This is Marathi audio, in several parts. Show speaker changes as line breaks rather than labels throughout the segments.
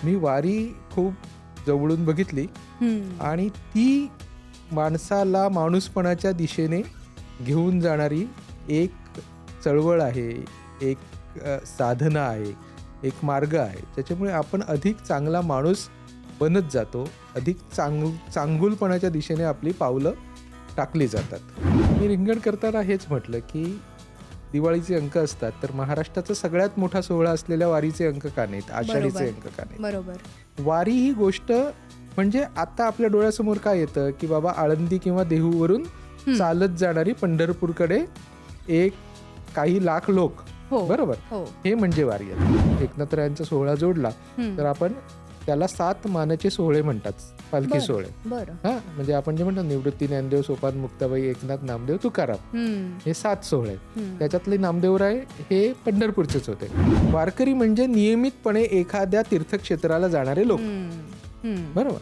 मी वारी खूप जवळून बघितली आणि ती माणसाला माणूसपणाच्या दिशेने घेऊन जाणारी एक चळवळ आहे, एक साधना आहे, एक मार्ग आहे. त्याच्यामुळे आपण अधिक चांगला माणूस बनत जातो, अधिक चांगुलपणाच्या दिशेने आपली पावलं टाकली जातात. मी रिंगण करताना हेच म्हटलं की दिवाळीचे अंक असतात, तर महाराष्ट्राचा सगळ्यात मोठा सोहळा असलेल्या वारीचे अंक का नाहीत, आषाढीचे अंक का नाहीत?
बरोबर.
वारी ही गोष्ट म्हणजे आता आपल्या डोळ्यासमोर काय येतं की बाबा आळंदी किंवा देहूवरून चालत जाणारी पंढरपूरकडे एक काही लाख लोक, बरोबर, हे म्हणजे वारी आहे. एकनाथरायांचा सोहळा जोडला तर आपण त्याला 7 मानाचे सोहळे म्हणतात, पालखी सोहळे. हा, म्हणजे आपण जे म्हणतो निवृत्ती, ज्ञानदेव, सोपान, मुक्ताबाई, एकनाथ, नामदेव, तुकाराम, हे 7 सोहळे. त्याच्यातले नामदेवराय हे पंढरपूरचेच होते. वारकरी म्हणजे नियमितपणे एखाद्या तीर्थक्षेत्राला जाणारे लोक, बरोबर.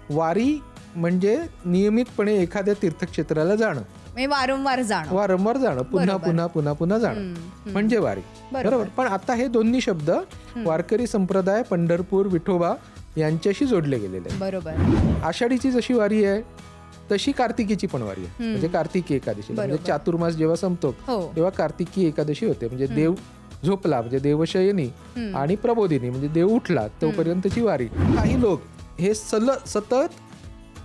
वारी म्हणजे नियमितपणे एखाद्या तीर्थक्षेत्राला जाणं,
वारंवार
जाणं, पुन्हा पुन्हा पुन्हा पुन्हा जाणं म्हणजे वारी, बरोबर. पण आता हे दोन्ही शब्द वारकरी संप्रदाय, पंढरपूर, विठोबा यांच्याशी जोडले गेलेले आहेत.
बरोबर.
आषाढीची जशी वारी आहे तशी कार्तिकीची पण वारी आहे. म्हणजे कार्तिकी एकादशी, म्हणजे चातुर्मास जेव्हा संपतो तेव्हा कार्तिकी एकादशी होते. म्हणजे देव झोपला म्हणजे देवशयनी आणि प्रबोधिनी म्हणजे देव उठला तोपर्यंतची वारी. काही लोक हे सतत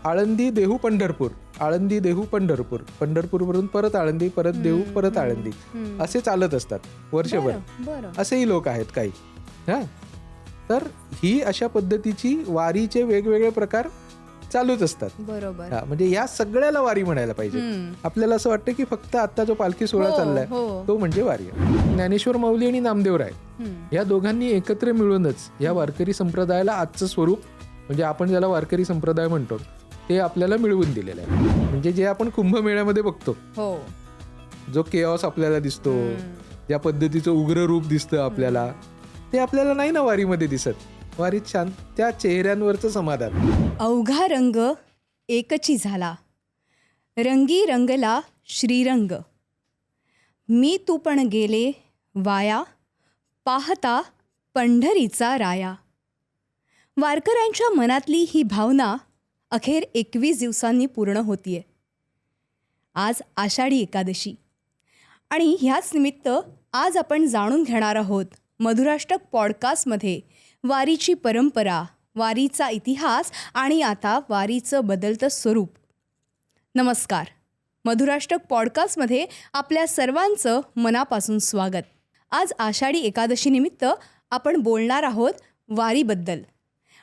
आळंदी, देहू, पंढरपूर, आळंदी, देहू, पंढरपूर, पंढरपूरवरून परत आळंदी, परत देहू, परत आळंदी असे चालत असतात वर्षभर. असेही लोक आहेत काही. हा, तर ही अशा पद्धतीची वारीचे वेगवेगळे प्रकार चालूच असतात.
बरोबर.
हा, म्हणजे या सगळ्याला वारी म्हणायला पाहिजे. आपल्याला असं वाटतं की फक्त आता जो पालखी सोहळा चाललाय तो म्हणजे वारी आहे. ज्ञानेश्वर माऊली आणि नामदेवराय या दोघांनी एकत्र मिळूनच या वारकरी संप्रदायाला आजचं स्वरूप, म्हणजे आपण ज्याला वारकरी संप्रदाय म्हणतो, ते आपल्याला मिळवून दिलेलं आहे. म्हणजे जे आपण कुंभमेळ्यामध्ये बघतो, जो केऑस आपल्याला दिसतो, ज्या पद्धतीचं उग्र रूप दिसतं आपल्याला, ते आपल्याला नाही ना वारीमध्ये दिसत. वारीत शांत त्या चेहऱ्यांवरचं समाधान.
अवघा रंग एकची झाला, रंगी रंगला श्रीरंग, मी तू पण गेले वाया, पाहता पंढरीचा राया. वारकऱ्यांच्या मनातली ही भावना अखेर 21 दिवसांनी पूर्ण होतीये. आज आषाढी एकादशी आणि ह्याच निमित्त आज आपण जाणून घेणार आहोत मधुराष्टक पॉडकास्टमध्ये वारीची परंपरा, वारीचा इतिहास आणि आता वारीचं बदलतं स्वरूप. नमस्कार. मधुराष्टक पॉडकास्टमध्ये आपल्या सर्वांचं मनापासून स्वागत. आज आषाढी एकादशीनिमित्त आपण बोलणार आहोत वारीबद्दल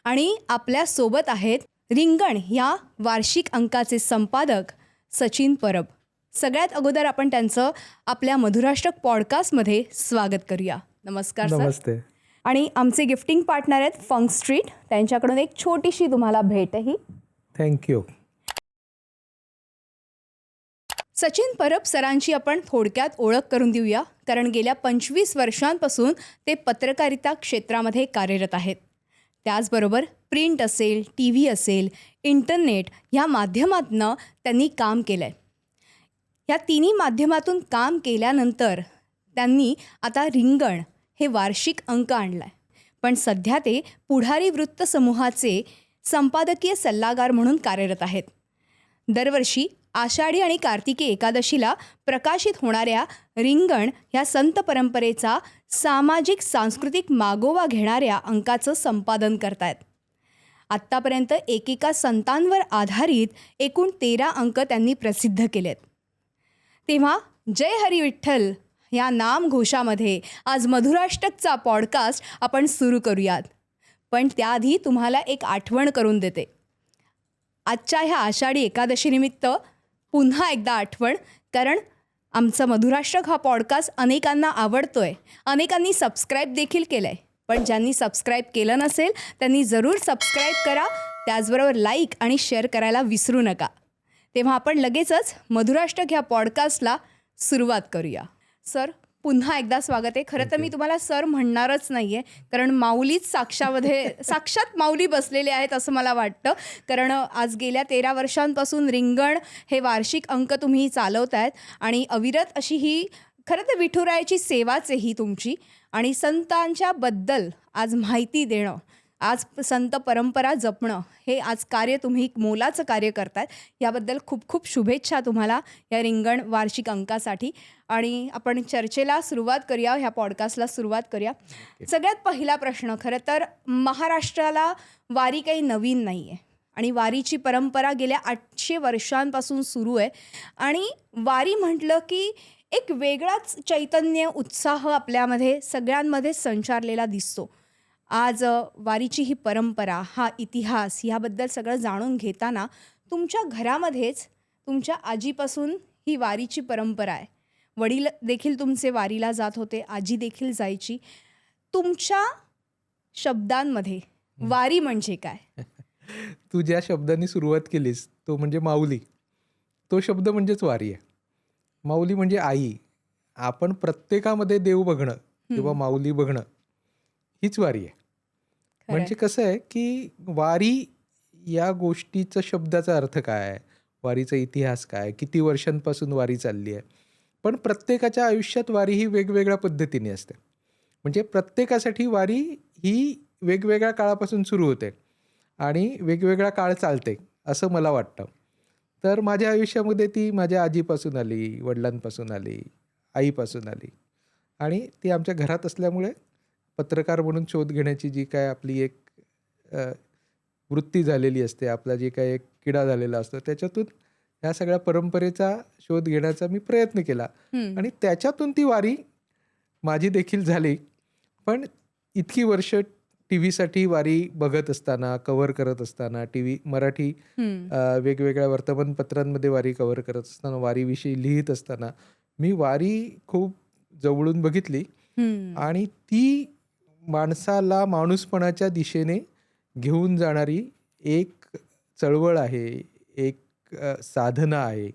आणि आपल्यासोबत आहेत रिंगण या वार्षिक अंकाचे संपादक सचिन परब. सगळ्यात अगोदर आपण त्यांचं आपल्या मधुराष्टक पॉडकास्टमध्ये स्वागत करूया. नमस्कार सर.
नमस्ते.
आणि आमचे गिफ्टिंग पार्टनर आहेत फंक स्ट्रीट, त्यांच्याकडून एक छोटीशी तुम्हाला भेटही.
थँक्यू.
सचिन परब सरांची आपण थोडक्यात ओळख करून देऊया, कारण गेल्या 25 वर्षांपासून ते पत्रकारिता क्षेत्रामध्ये कार्यरत आहेत. त्याचबरोबर प्रिंट असेल, टी व्ही असेल, इंटरनेट ह्या माध्यमातून त्यांनी काम केलं आहे. ह्या तिन्ही माध्यमातून काम केल्यानंतर त्यांनी आता रिंगण हे वार्षिक अंक आणला आहे. पण सध्या ते पुढारी वृत्त समूहाचे संपादकीय सल्लागार म्हणून कार्यरत आहेत. दरवर्षी आषाढी आणि कार्तिकी एकादशीला प्रकाशित होणाऱ्या रिंगण ह्या संत परंपरेचा सामाजिक सांस्कृतिक मागोवा घेणाऱ्या अंकाचं संपादन करतायत. आत्तापर्यंत एकेका संतांवर आधारित एकूण 13 अंक त्यांनी प्रसिद्ध केलेत. तेव्हा जय हरी विठ्ठल या नामघोषामध्ये आज मधुराष्टकचा पॉडकास्ट आपण सुरू करूयात. पण त्याआधी तुम्हाला एक आठवण करून देते. आजच्या ह्या आषाढी एकादशीनिमित्त पुन्हा एकदा आठवण, कारण आमचा मधुराष्टक हा पॉडकास्ट अनेकांना आवडतोय, अनेकांनी सबस्क्राईब देखील केलं आहे. पण ज्यांनी सबस्क्राईब केलं नसेल त्यांनी जरूर सबस्क्राईब करा. त्याचबरोबर लाईक आणि शेअर करायला विसरू नका. तेव्हा आपण लगेचच मधुराष्टक ह्या पॉडकास्टला सुरुवात करूया. सर, पुन्हा एकदा स्वागत आहे. खरं तर मी तुम्हाला सर म्हणणारच नाही आहे, कारण माऊलीच साक्षात माऊली बसलेले आहेत असं मला वाटतं. कारण आज गेल्या 13 वर्षांपासून रिंगण हे वार्षिक अंक तुम्ही चालवत आहेत आणि अविरत अशी ही खरं तर विठुरायाची सेवाच आहे ही तुमची. आणि संतांच्याबद्दल आज माहिती देणं आज संत परंपरा जपणं हे आज कार्य तुम्ही मोलाचं कार्य करतायत. याबद्दल खूप खूप शुभेच्छा तुम्हाला या रिंगण वार्षिक अंकासाठी. आणि आपण चर्चेला सुरुवात करूया, ह्या पॉडकास्टला सुरुवात करूया. सगळ्यात पहिला प्रश्न, खरं तर महाराष्ट्राला वारी काही नवीन नाही आहे आणि वारीची परंपरा गेल्या 800 वर्षांपासून सुरू आहे. आणि वारी म्हटलं की एक वेगळाच चैतन्य, उत्साह आपल्यामध्ये सगळ्यांमध्ये संचारलेला दिसतो. आज वारीची ही परंपरा, हा इतिहास, ह्याबद्दल सगळं जाणून घेताना तुमच्या घरामध्येच तुमच्या आजीपासून ही वारीची परंपरा आहे. वडील देखील तुमचे वारीला जात होते, आजी देखील जायची. तुमच्या शब्दांमध्ये वारी म्हणजे काय?
तू ज्या शब्दांनी सुरुवात केलीस तो म्हणजे माऊली. तो शब्द म्हणजेच वारी आहे. माऊली म्हणजे आई. आपण प्रत्येकामध्ये देव बघणं किंवा माऊली बघणं हीच वारी आहे. म्हणजे कसं आहे की वारी या गोष्टीचा शब्दाचा अर्थ काय आहे, वारीचा इतिहास काय, किती वर्षांपासून वारी चालली आहे. पण प्रत्येकाच्या आयुष्यात वारी ही वेगवेगळ्या पद्धतीने असते. म्हणजे प्रत्येकासाठी वारी ही वेगवेगळ्या काळापासून सुरू होते आणि वेगवेगळा काळ चालते असं मला वाटतं. तर माझ्या आयुष्यामध्ये ती माझ्या आजीपासून आली, वडिलांपासून आली, आईपासून आली आणि ती आमच्या घरात असल्यामुळे पत्रकार म्हणून शोध घेण्याची जी काय आपली एक वृत्ती झालेली असते, आपला जे काय एक किडा झालेला असतो, त्याच्यातून ह्या सगळ्या परंपरेचा शोध घेण्याचा मी प्रयत्न केला आणि त्याच्यातून ती वारी माझी देखील झाली. पण इतकी वर्ष टी व्हीसाठी वारी बघत असताना, कव्हर करत असताना, मराठी वेगवेगळ्या वर्तमानपत्रांमध्ये वारी कव्हर करत असताना, वारीविषयी लिहित असताना मी वारी खूप जवळून बघितली आणि ती माणसाला माणूसपणाच्या दिशेने घेऊन जाणारी एक चळवळ आहे, एक साधना आहे,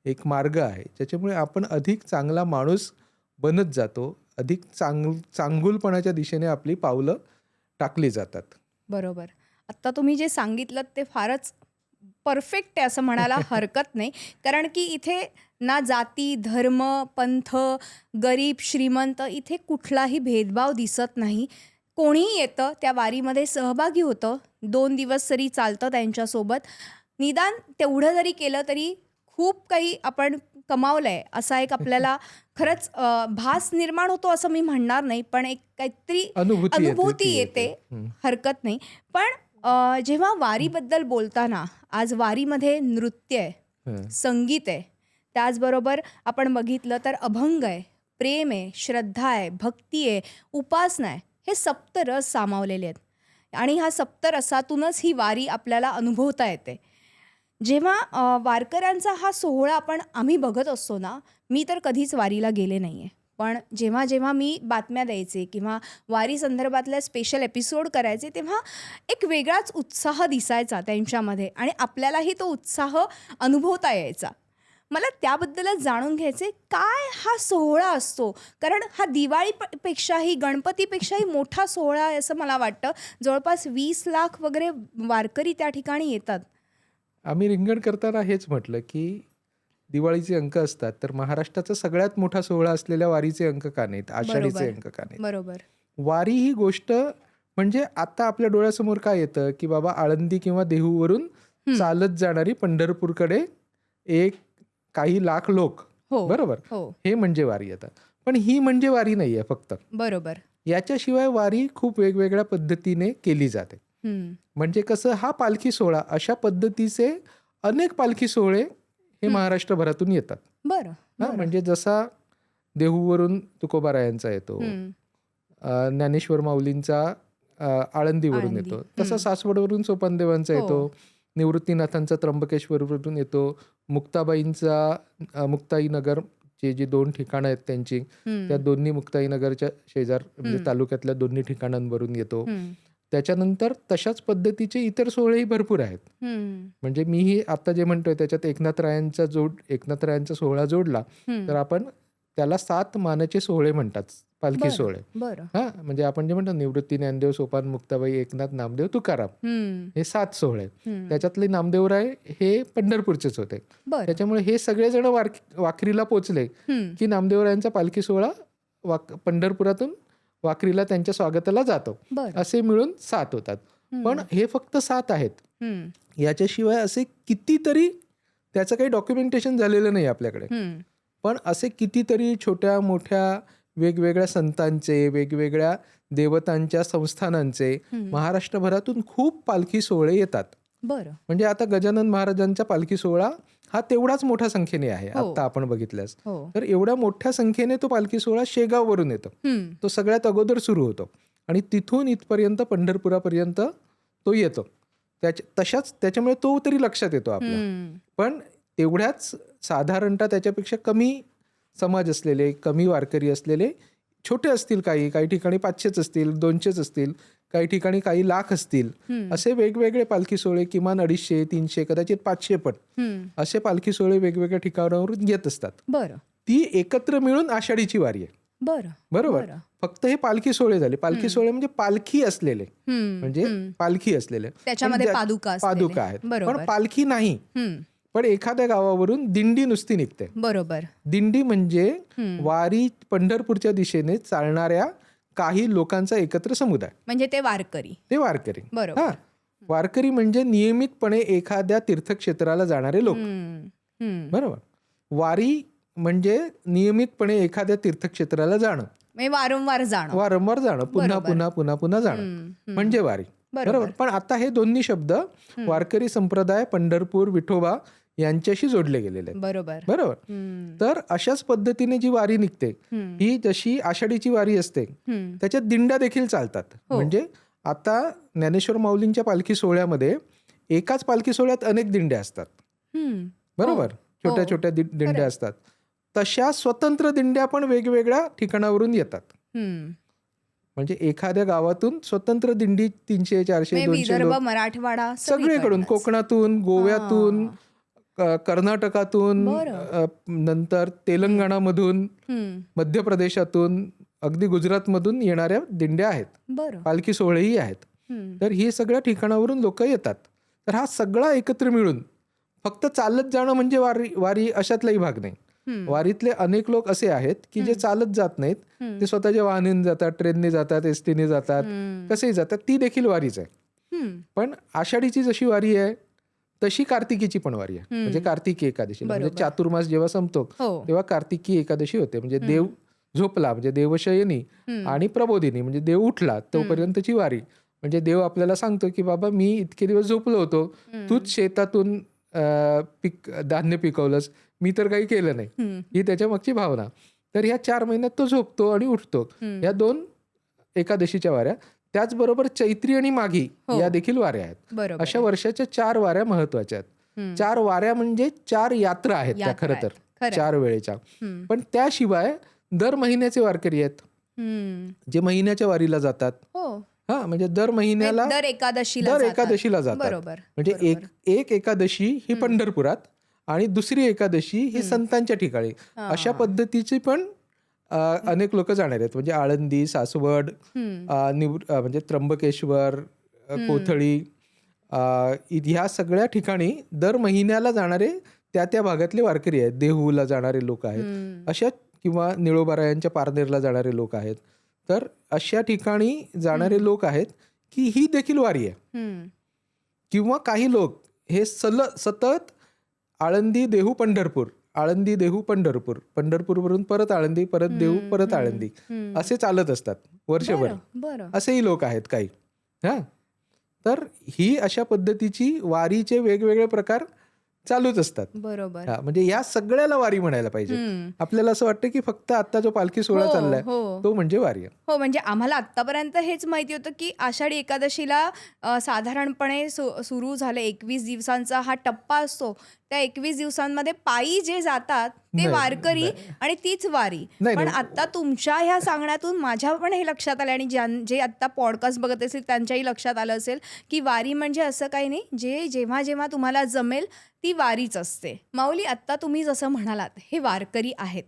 एक मार्ग आहे, ज्याच्यामुळे आपण अधिक चांगला माणूस बनत जातो, अधिक चांगुलपणाच्या दिशेने आपली पावलं टाकली जातात.
बरोबर. आत्ता तुम्ही जे सांगितलं ते फारच परफेक्ट आहे असं म्हणायला हरकत नाही. कारण की इथे ना जाती, धर्म, पंथ, गरीब, श्रीमंत इथे कुठलाही भेदभाव दिसत नाही. कोणीही येतं त्या वारीमध्ये सहभागी होतं. 2 दिवस जरी चालतं त्यांच्यासोबत. निदान तेवढं जरी केलं तरी खूप काही आपण कमावलं आहे असा एक आपल्याला खरंच भास निर्माण होतो असं मी म्हणणार नाही, पण एक काहीतरी अनुभूती येते, हरकत नाही. पण जेव्हा वारीबद्दल बोलताना आज वारीमध्ये नृत्य आहे, संगीत आहे, त्याचबरोबर आपण बघितलं तर अभंग आहे, प्रेम आहे, श्रद्धा आहे, भक्ती आहे, उपासना आहे, हे सप्तरस सामावलेले आहेत आणि ह्या सप्तरसातूनच ही वारी आपल्याला अनुभवता येते. जेव्हा वारकऱ्यांचा हा सोहळा आम्ही बघत असतो ना, मी तर कधीच वारीला गेले नाही आहे, पण जेव्हा जेव्हा मी बातम्या द्यायचे किंवा वारी संदर्भातले स्पेशल एपिसोड करायचे तेव्हा एक वेगळाच उत्साह दिसायचा त्यांच्यामध्ये आणि आपल्यालाही तो उत्साह अनुभवता यायचा. मला त्याबद्दलच जाणून घ्यायचे, काय हा सोहळा असतो? कारण हा दिवाळीपेक्षाही, गणपतीपेक्षाही मोठा सोहळा आहे असं मला वाटतं. जवळपास 20 लाख वगैरे वारकरी त्या ठिकाणी येतात.
आम्ही रिंगण करताना हेच म्हटलं की दिवाळीचे अंक असतात, तर महाराष्ट्राचा सगळ्यात मोठा सोहळा असलेल्या वारीचे अंक का नाहीत, आषाढीचे अंक का नाहीत?
बरोबर.
वारी ही गोष्ट म्हणजे आता आपल्या डोळ्यासमोर काय येतं की बाबा आळंदी किंवा देहूवरून चालत जाणारी पंढरपूरकडे काही लाख लोक, बरोबर, हे म्हणजे वारी येतात. पण ही म्हणजे वारी नाहीये फक्त.
बरोबर.
याच्याशिवाय वारी खूप वेगवेगळ्या पद्धतीने केली जाते. म्हणजे कसं, हा पालखी सोहळा, अशा पद्धतीचे अनेक पालखी सोहळे हे महाराष्ट्रभरातून येतात.
बरं.
म्हणजे जसा देहूवरून तुकोबारायांचा येतो, ज्ञानेश्वर माऊलींचा आळंदीवरून येतो, तसा सासवडवरून सोपानदेवांचा येतो, निवृत्तीनाथांचा त्र्यंबकेश्वरवरून येतो, मुक्ताबाईंचा मुक्ताईनगर जे 2 ठिकाणं आहेत त्यांची, त्या दोन्ही मुक्ताईनगरच्या शेजार म्हणजे तालुक्यातल्या दोन्ही ठिकाणांवरून येतो. त्याच्यानंतर तशाच पद्धतीचे इतर सोहळेही भरपूर आहेत. म्हणजे मीही आता जे म्हणतोय त्याच्यात एकनाथरायांचा सोहळा जोडला तर आपण त्याला 7 मानाचे सोहळे म्हणतात, पालखी सोहळे. म्हणजे आपण जे म्हणतो निवृत्ती, ज्ञानदेव, सोपान, मुक्ताबाई, एकनाथ, नामदेव, तुकाराम, हे 7 सोहळे. त्याच्यातले नामदेवराय हे पंढरपूरचेच होते. त्याच्यामुळे हे सगळेजण वाखरीला पोचले की नामदेवरायांचा पालखी सोहळा पंढरपुरातून वाखरीला त्यांच्या स्वागताला जातो. असे मिळून 7 होतात. पण हे फक्त 7 आहेत.
हम्म.
याच्याशिवाय असे कितीतरी, त्याचं काही डॉक्युमेंटेशन झालेलं नाही आपल्याकडे,
हम्म.
पण असे कितीतरी छोट्या मोठ्या वेगवेगळ्या संतांचे, वेगवेगळ्या देवतांच्या संस्थानांचे महाराष्ट्रभरातून खूप पालखी सोहळे येतात.
बरं.
म्हणजे आता गजानन महाराजांचा पालखी सोहळा हा तेवढाच मोठ्या संख्येने आहे
हो.
आता आपण बघितल्यास.
हो.
तर एवढ्या मोठ्या संख्येने तो पालखी सोहळा शेगाववरून येतो.
हम्म.
तो सगळ्यात अगोदर सुरू होतो आणि तिथून इथपर्यंत पंढरपुरापर्यंत तो येतो. तशाच त्याच्यामुळे तो तरी लक्षात येतो आपल्या.
हम्म.
पण तेवढ्याच साधारणतः त्याच्यापेक्षा कमी समाज असलेले, कमी वारकरी असलेले, छोटे असतील, काही ठिकाणी 500 असतील, 200 असतील, काही ठिकाणी काही लाख असतील, असे वेगवेगळे पालखी सोहळे, किमान 250, 300, कदाचित 500 पण असे पालखी सोहळे वेगवेगळ्या ठिकाणावरून येत असतात.
बरं.
ती एकत्र मिळून आषाढीची वारी आहे.
बरं.
बरोबर.
बरं.
फक्त हे पालखी सोहळे झाले. पालखी सोहळे म्हणजे पालखी असलेले, म्हणजे पालखी असलेले,
त्याच्यामध्ये पादुका
आहेत,
बरोबर.
पण पालखी नाही. पण एखाद्या गावावरून दिंडी नुसती निघते.
बरोबर.
दिंडी म्हणजे वारी पंढरपूरच्या दिशेने चालणाऱ्या काही लोकांचा एकत्र समुदाय, म्हणजे
ते वारकरी.
बरोबर. हा, वारकरी म्हणजे नियमितपणे एखाद्या तीर्थक्षेत्राला जाणारे लोक. बरोबर. वारी म्हणजे नियमितपणे एखाद्या तीर्थक्षेत्राला जाणं,
वारंवार जाणं,
पुन्हा जाणं म्हणजे वारी. बरोबर. पण आता हे दोन्ही शब्द वारकरी संप्रदाय, पंढरपूर, विठोबा यांच्याशी जोडले गेलेले आहेत. बरोबर. तर अशाच पद्धतीने जी वारी निघते, ही जशी आषाढीची वारी असते त्याच्यात दिंड्या देखील चालतात. म्हणजे आता ज्ञानेश्वर माऊलींच्या पालखी सोहळ्यामध्ये एकाच पालखी सोहळ्यात अनेक दिंड्या असतात. बरोबर. छोट्या छोट्या दिंड्या असतात. तशा स्वतंत्र दिंड्या पण वेगवेगळ्या ठिकाणावरून येतात. म्हणजे एखाद्या गावातून स्वतंत्र दिंडी 300, 400, 200 लोक,
मराठवाडा
सगळीकडून, कोकणातून, गोव्यातून, कर्नाटकातून, नंतर तेलंगणामधून, मध्य प्रदेशातून, अगदी गुजरातमधून येणाऱ्या दिंड्या आहेत. पालखी सोहळेही आहेत. तर ही सगळ्या ठिकाणावरून लोक येतात. तर हा सगळा एकत्र मिळून फक्त चालत जाणं म्हणजे वारी अशातलाही भाग नाही. वारीतले अनेक लोक असे आहेत की जे चालत जात नाहीत, ते स्वतःच्या वाहनाने जातात, ट्रेनने जातात, एसटीने जातात, कसेही जातात. ती देखील वारीच आहे. पण आषाढीची जशी वारी आहे तशी कार्तिकीची पण वारी आहे. म्हणजे कार्तिकी एकादशी, म्हणजे चातुर्मास जेव्हा संपतो तेव्हा कार्तिकी एकादशी होते. म्हणजे देव झोपला म्हणजे देवशयनी, आणि प्रबोधिनी म्हणजे देव उठला तोपर्यंतची वारी. म्हणजे देव आपल्याला सांगतो की बाबा मी इतके दिवस झोपलो होतो, तूच शेतातून धान्य पिकवलंस, मी तर काही केलं नाही, ही त्याच्या मागची भावना. तर ह्या 4 महिन्यात तो झोपतो आणि उठतो. या 2 एकादशीच्या वाऱ्या. त्याचबरोबर चैत्री आणि माघी या देखील वाऱ्या आहेत. अशा वर्षाच्या 4 वाऱ्या महत्वाच्या आहेत. 4 वाऱ्या म्हणजे 4 यात्रा आहेत त्या, खरं तर 4 वेळेच्या. पण त्याशिवाय दर महिन्याचे वारकरी आहेत जे महिन्याच्या वारीला जातात. हा, म्हणजे दर महिन्याला, दर एकादशीला जातात. म्हणजे एक एकादशी ही पंढरपुरात आणि दुसरी एकादशी ही संतांच्या ठिकाणी. अशा पद्धतीची पण अनेक लोक जाणार आहेत. म्हणजे आळंदी, सासवड, म्हणजे त्र्यंबकेश्वर, कोथळी, ह्या सगळ्या ठिकाणी दर महिन्याला जाणारे त्या भागातले वारकरी आहेत. देहूला जाणारे लोक आहेत अशा, किंवा निळोबारायांच्या पारनेरला जाणारे लोक आहेत. तर अशा ठिकाणी जाणारे लोक आहेत की ही देखील वारी आहे. किंवा काही लोक हे सतत आळंदी, देहू, पंढरपूर, आळंदी, देहू, पंढरपूर, पंढरपूरवरून परत आळंदी, परत देहू, परत आळंदी, असे चालत असतात वर्षभर. असेही लोक आहेत काही. हा, तर ही अशा पद्धतीची वारीचे वेगवेगळे प्रकार चालूच असतात.
बरोबर.
म्हणजे या सगळ्याला वारी म्हणायला पाहिजे. आपल्याला असं वाटतं की फक्त आता जो पालखी सोहळा चाललाय तो म्हणजे वारी आहे.
हो, म्हणजे आम्हाला आतापर्यंत हेच माहिती होतं की आषाढी एकादशीला साधारणपणे सुरू झाले 21 दिवसांचा हा टप्पा असतो. त्या 21 दिवसांमध्ये पायी जे जातात ते वारकरी आणि तीच वारी. पण आता तुमच्या ह्या सांगण्यातून माझ्या पण हे लक्षात आलं, आणि जे आता पॉडकास्ट बघत असेल त्यांच्याही लक्षात आलं असेल की वारी म्हणजे असं काही नाही, जे जेव्हा जेव्हा तुम्हाला जमेल ती वारीच असते. माऊली, आत्ता तुम्ही जसं म्हणालात हे वारकरी आहेत,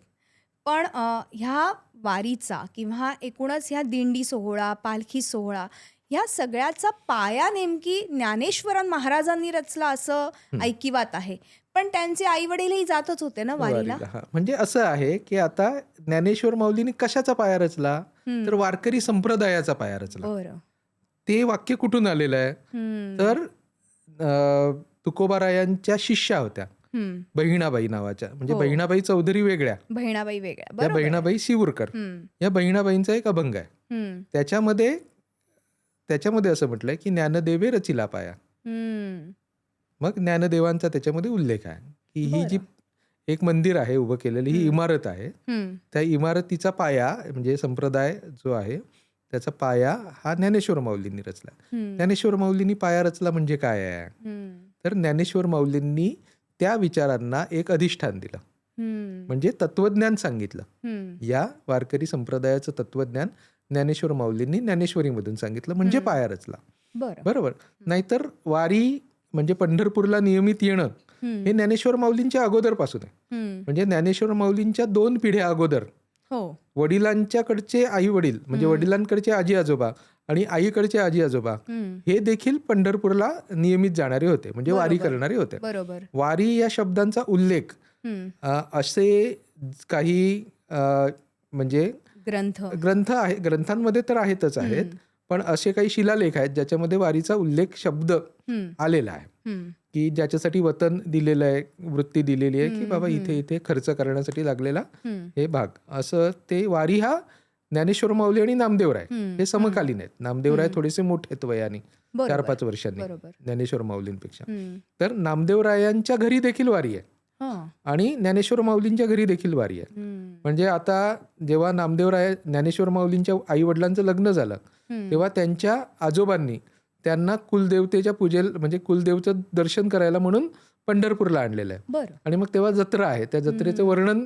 पण ह्या वारीचा किंवा एकूणच ह्या दिंडी सोहळा, पालखी सोहळा, ह्या सगळ्याचा पाया नेमकी ज्ञानेश्वरान महाराजांनी रचला असं ऐकिवात आहे. पण त्यांचे आई वडीलही जातच होते ना वारीला.
म्हणजे असं आहे की आता ज्ञानेश्वर माऊलींनी कशाचा पाया रचला, तर वारकरी संप्रदायाचा पाया रचला. ते वाक्य कुठून आलेलं आहे तर तुकोबारायांच्या शिष्या होत्या बहिणाबाई नावाच्या, म्हणजे बहिणाबाई चौधरी वेगळ्या,
बहिणाबाई वेगळ्या,
या
बरोबर.
बहिणाबाई सिवूरकर. या बहिणाबाईंचा एक अभंग आहे. त्याच्यामध्ये असं म्हटलंय की ज्ञानदेवे रचिला पाया. मग ज्ञानदेवांचा त्याच्यामध्ये उल्लेख आहे की ही जी एक मंदिर आहे उभं केलेली, ही इमारत आहे, त्या इमारतीचा पाया म्हणजे संप्रदाय जो आहे त्याचा पाया हा ज्ञानेश्वर माऊलींनी रचला. ज्ञानेश्वर माऊलींनी पाया रचला म्हणजे काय आहे तर ज्ञानेश्वर माऊलींनी त्या विचारांना एक अधिष्ठान दिलं, म्हणजे तत्वज्ञान सांगितलं. या वारकरी संप्रदायाचं तत्वज्ञान ज्ञानेश्वर माऊलींनी ज्ञानेश्वरीमधून सांगितलं म्हणजे पाया रचला. बरोबर. नाहीतर वारी म्हणजे पंढरपूरला नियमित येणं हे ज्ञानेश्वर माऊलींच्या अगोदरपासून आहे. म्हणजे ज्ञानेश्वर माऊलींच्या 2 पिढ्या अगोदर वडिलांच्याकडचे आई वडील म्हणजे वडिलांकडचे आजी आजोबा आणि आईकडचे आजी आजोबा हे देखील पंढरपूरला नियमित जाणारे होते, म्हणजे वारी करणारे होते. वारी या शब्दांचा उल्लेख असे काही म्हणजे ग्रंथ आहे, ग्रंथांमध्ये तर आहेतच आहेत, पण असे काही शिलालेख आहेत ज्याच्यामध्ये वारीचा उल्लेख शब्द आलेला आहे की ज्याच्यासाठी वतन दिलेलं आहे, वृत्ती दिलेली आहे की बाबा इथे इथे खर्च करण्यासाठी लागलेला हे भाग. असं ते वारी हा ज्ञानेश्वर माऊली आणि नामदेवराय हे समकालीन आहेत. नामदेवराय थोडेसे मोठे आहेत वयाने, 4-5 वर्षांनी ज्ञानेश्वर माऊलींपेक्षा. तर नामदेवरायांच्या घरी देखील वारी आहे आणि ज्ञानेश्वर माऊलींच्या घरी देखील वारी आहे. म्हणजे आता जेव्हा नामदेवराय ज्ञानेश्वर माऊलींच्या आई वडिलांचं लग्न झालं तेव्हा त्यांच्या आजोबांनी त्यांना कुलदेवतेच्या पूजेला म्हणजे कुलदेवचं दर्शन करायला म्हणून पंढरपूरला आणलेलं आहे. आणि मग तेव्हा जत्रा आहे, त्या जत्रेचं वर्णन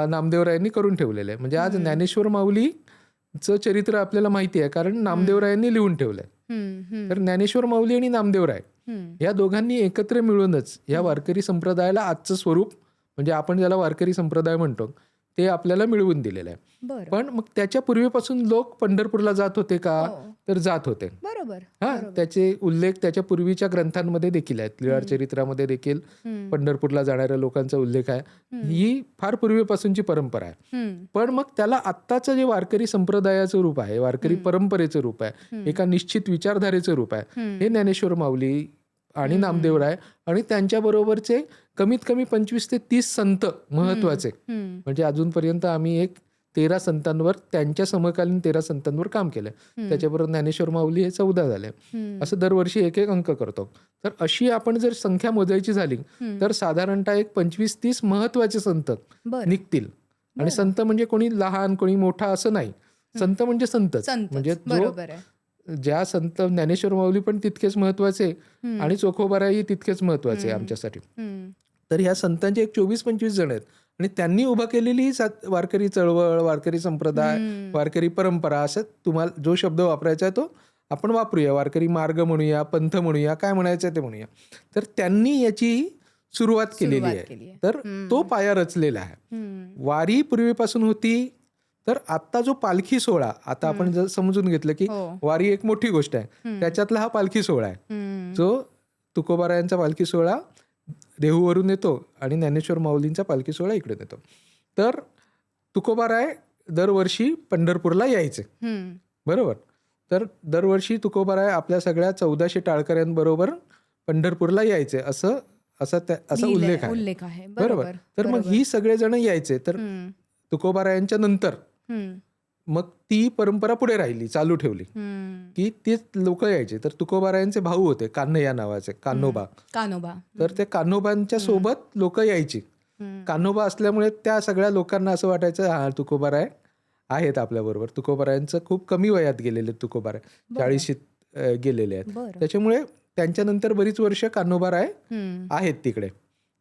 नामदेवरायांनी करून ठेवलेलं आहे. म्हणजे आज ज्ञानेश्वर माऊलीचं चरित्र आपल्याला माहिती आहे कारण नामदेवरायांनी लिहून ठेवलंय. तर ज्ञानेश्वर माऊली आणि नामदेवराय या दोघांनी एकत्र मिळूनच या वारकरी संप्रदायाला आजचं स्वरूप म्हणजे आपण ज्याला वारकरी संप्रदाय म्हणतो ते आपल्याला मिळवून दिलेलं आहे. पण मग त्याच्या पूर्वीपासून लोक पंढरपूरला जात होते का तर जात होते. त्याचे उल्लेख त्याच्या पूर्वीच्या ग्रंथांमध्ये देखील आहेत. लीळा चरित्रामध्ये देखील पंढरपूरला जाणाऱ्या लोकांचा उल्लेख आहे. ही फार पूर्वीपासूनची परंपरा आहे. पण मग त्याला आत्ताचं जे वारकरी संप्रदायाचं रूप आहे, वारकरी परंपरेचं रूप आहे, एका निश्चित विचारधारेचं रूप आहे, हे ज्ञानेश्वर माऊली आणि नामदेवराय आणि त्यांच्या बरोबरचे कमीत कमी 25 ते 30 संत महत्वाचे, म्हणजे अजूनपर्यंत आम्ही एक 13 संतांवर त्यांच्या समकालीन 13 संतांवर काम केलंय. त्याच्याबरोबर ज्ञानेश्वर माऊली हे 14 झाले. असं दरवर्षी एक एक अंक करतो. तर अशी आपण जर संख्या मोजायची झाली तर साधारणतः एक 25-30 महत्वाचे संत निघतील. आणि संत म्हणजे कोणी लहान कोणी मोठा असं नाही, संत म्हणजे संतच. म्हणजे ज्या संत ज्ञानेश्वर माऊली पण तितकेच महत्वाचे आणि चोखोबाराही तितकेच महत्वाचे आमच्यासाठी. तर ह्या संतांचे एक 24-25 जण आहेत आणि त्यांनी उभा केलेली वारकरी चळवळ, वारकरी संप्रदाय, वारकरी परंपरा, असं तुम्हाला जो शब्द वापरायचा आहे तो आपण वापरूया. वारकरी मार्ग म्हणूया, पंथ म्हणूया, काय म्हणायचं ते म्हणूया. तर त्यांनी याची सुरुवात केलेली आहे. तर तो पाया रचलेला आहे. वारी पूर्वीपासून होती. तर आता जो पालखी सोहळा, आता आपण जर समजून घेतलं की वारी एक मोठी गोष्ट आहे, त्याच्यातला हा पालखी सोहळा आहे जो तुकोबारायांचा पालखी सोहळा देहूवरून येतो आणि ज्ञानेश्वर माऊलींचा पालखी सोहळा इकडे येतो. तर तुकोबाराय दरवर्षी पंढरपूरला यायचे, बरोबर. तर दरवर्षी तुकोबाराय आपल्या सगळ्या 1400 टाळकऱ्यांबरोबर पंढरपूरला यायचे असा उल्लेख आहे, बरोबर. तर मग ही सगळेजण यायचे. तर तुकोबारायांच्या नंतर मग ती परंपरा पुढे राहिली, चालू ठेवली की तेच लोक यायचे. तर तुकोबारायांचे भाऊ होते कान्हैया नावाचे, कान्होबा. तर त्या कान्होबांच्या सोबत लोक यायची. कान्होबा असल्यामुळे त्या सगळ्या लोकांना असं वाटायचं हा तुकोबाराय आहेत आपल्याबरोबर. तुकोबारायांचं खूप कमी वयात गेलेले तुकोबाराय, 40शीत गेलेले आहेत. त्याच्यामुळे त्यांच्यानंतर बरीच वर्ष कान्होबाराय आहेत तिकडे.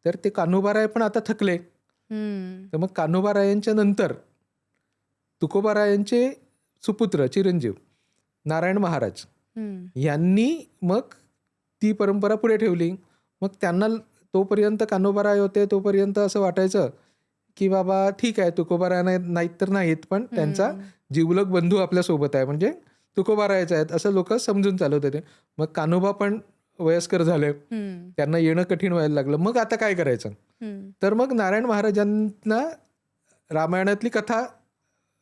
तर ते कान्होबाराय पण आता थकले. तर मग कान्होबारायांच्या नंतर तुकोबारायांचे सुपुत्र चिरंजीव नारायण महाराज यांनी मग ती परंपरा पुढे ठेवली. मग त्यांना तोपर्यंत कान्होबाराय होते तोपर्यंत असं वाटायचं की बाबा ठीक आहे, तुकोबाराय नाहीत तर नाहीत, पण त्यांचा जिवलग बंधू आपल्या सोबत आहे, म्हणजे तुकोबारायचे आहेत असं लोक समजून चालवत होते. मग कान्होबा पण वयस्कर झाले, त्यांना येणं कठीण व्हायला लागलं. मग आता काय करायचं. तर मग नारायण महाराजांना रामायणातली कथा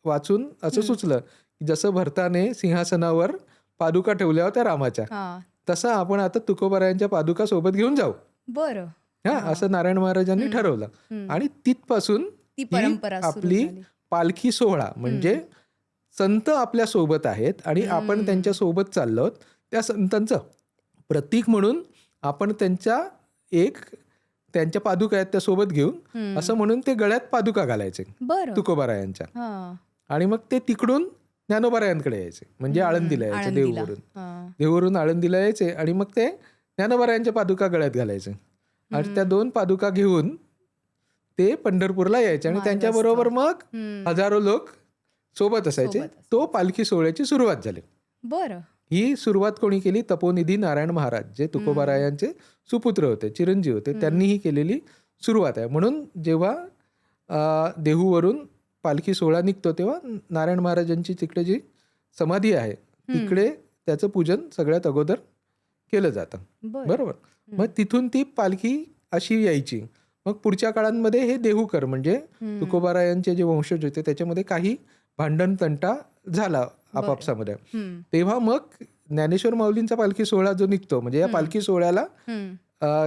वाचून असं सुचलं की जसं भरताने सिंहासनावर पादुका ठेवल्या होत्या रामाच्या,
हा.
तसं आपण आता तुकोबारायांच्या पादुका सोबत घेऊन जाऊ.
बरं.
हा, असं नारायण महाराजांनी ठरवलं. आणि तिथपासून
ती
ही
परंपरा सुरू
आपली
झाली.
पालखी सोहळा, म्हणजे संत आपल्या सोबत आहेत आणि आपण त्यांच्या सोबत चाललो आहोत, त्या संतांचं प्रतीक म्हणून आपण त्यांच्या पादुका आहेत त्या सोबत घेऊन, असं म्हणून ते गळ्यात पादुका घालायचे
बरं.
तुकोबारायांच्या.
हा.
आणि मग ते तिकडून ज्ञानोबारायांकडे यायचे, म्हणजे आळंदीला यायचे.
आळंदीला.
देहूवरून आळंदीला यायचे आणि मग ते ज्ञानोबारायांच्या पादुका गळ्यात घालायचे. आणि त्या 2 पादुका घेऊन ते पंढरपूरला यायचे आणि त्यांच्याबरोबर मग हजारो लोक सोबत असायचे. तो पालखी सोहळ्याची सुरुवात झाली.
बरं.
ही सुरुवात कोणी केली? तपोनिधी नारायण महाराज, जे तुकोबारायांचे सुपुत्र होते, चिरंजीव होते, त्यांनी ही केलेली सुरुवात आहे. म्हणून जेव्हा देहूवरून पालखी सोहळा निघतो तेव्हा नारायण महाराजांची तिकडे जी समाधी आहे तिकडे त्याचं पूजन सगळ्यात अगोदर केलं जातं. बरोबर. मग तिथून ती पालखी अशी यायची. मग पुढच्या काळांमध्ये हे देहूकर म्हणजे तुकोबारायांचे जे वंशज होते त्याच्यामध्ये काही भांडण तंटा झाला आपापसामध्ये. तेव्हा मग ज्ञानेश्वर माऊलींचा पालखी सोहळा जो निघतो, म्हणजे या पालखी सोहळ्याला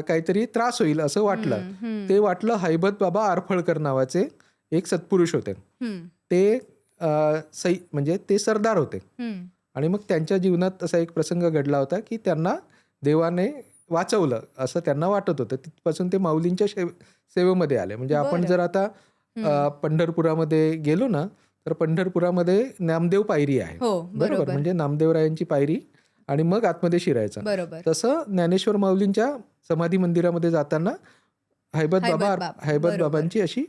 काहीतरी त्रास होईल असं वाटलं. ते वाटलं हैबत बाबा आरफळकर नावाचे एक सत्पुरुष होते. ते म्हणजे ते सरदार होते. आणि मग त्यांच्या जीवनात असा एक प्रसंग घडला होता की त्यांना देवाने वाचवलं असं त्यांना वाटत होतं. तिथपासून ते माऊलींच्या सेवेमध्ये आले. म्हणजे आपण जर आता पंढरपुरामध्ये गेलो ना, तर पंढरपुरामध्ये नामदेव पायरी आहे. बरोबर. म्हणजे नामदेवरायांची पायरी आणि मग आतमध्ये शिरायचं. तसं ज्ञानेश्वर माऊलींच्या समाधी मंदिरामध्ये जाताना हैबत बाबांची अशी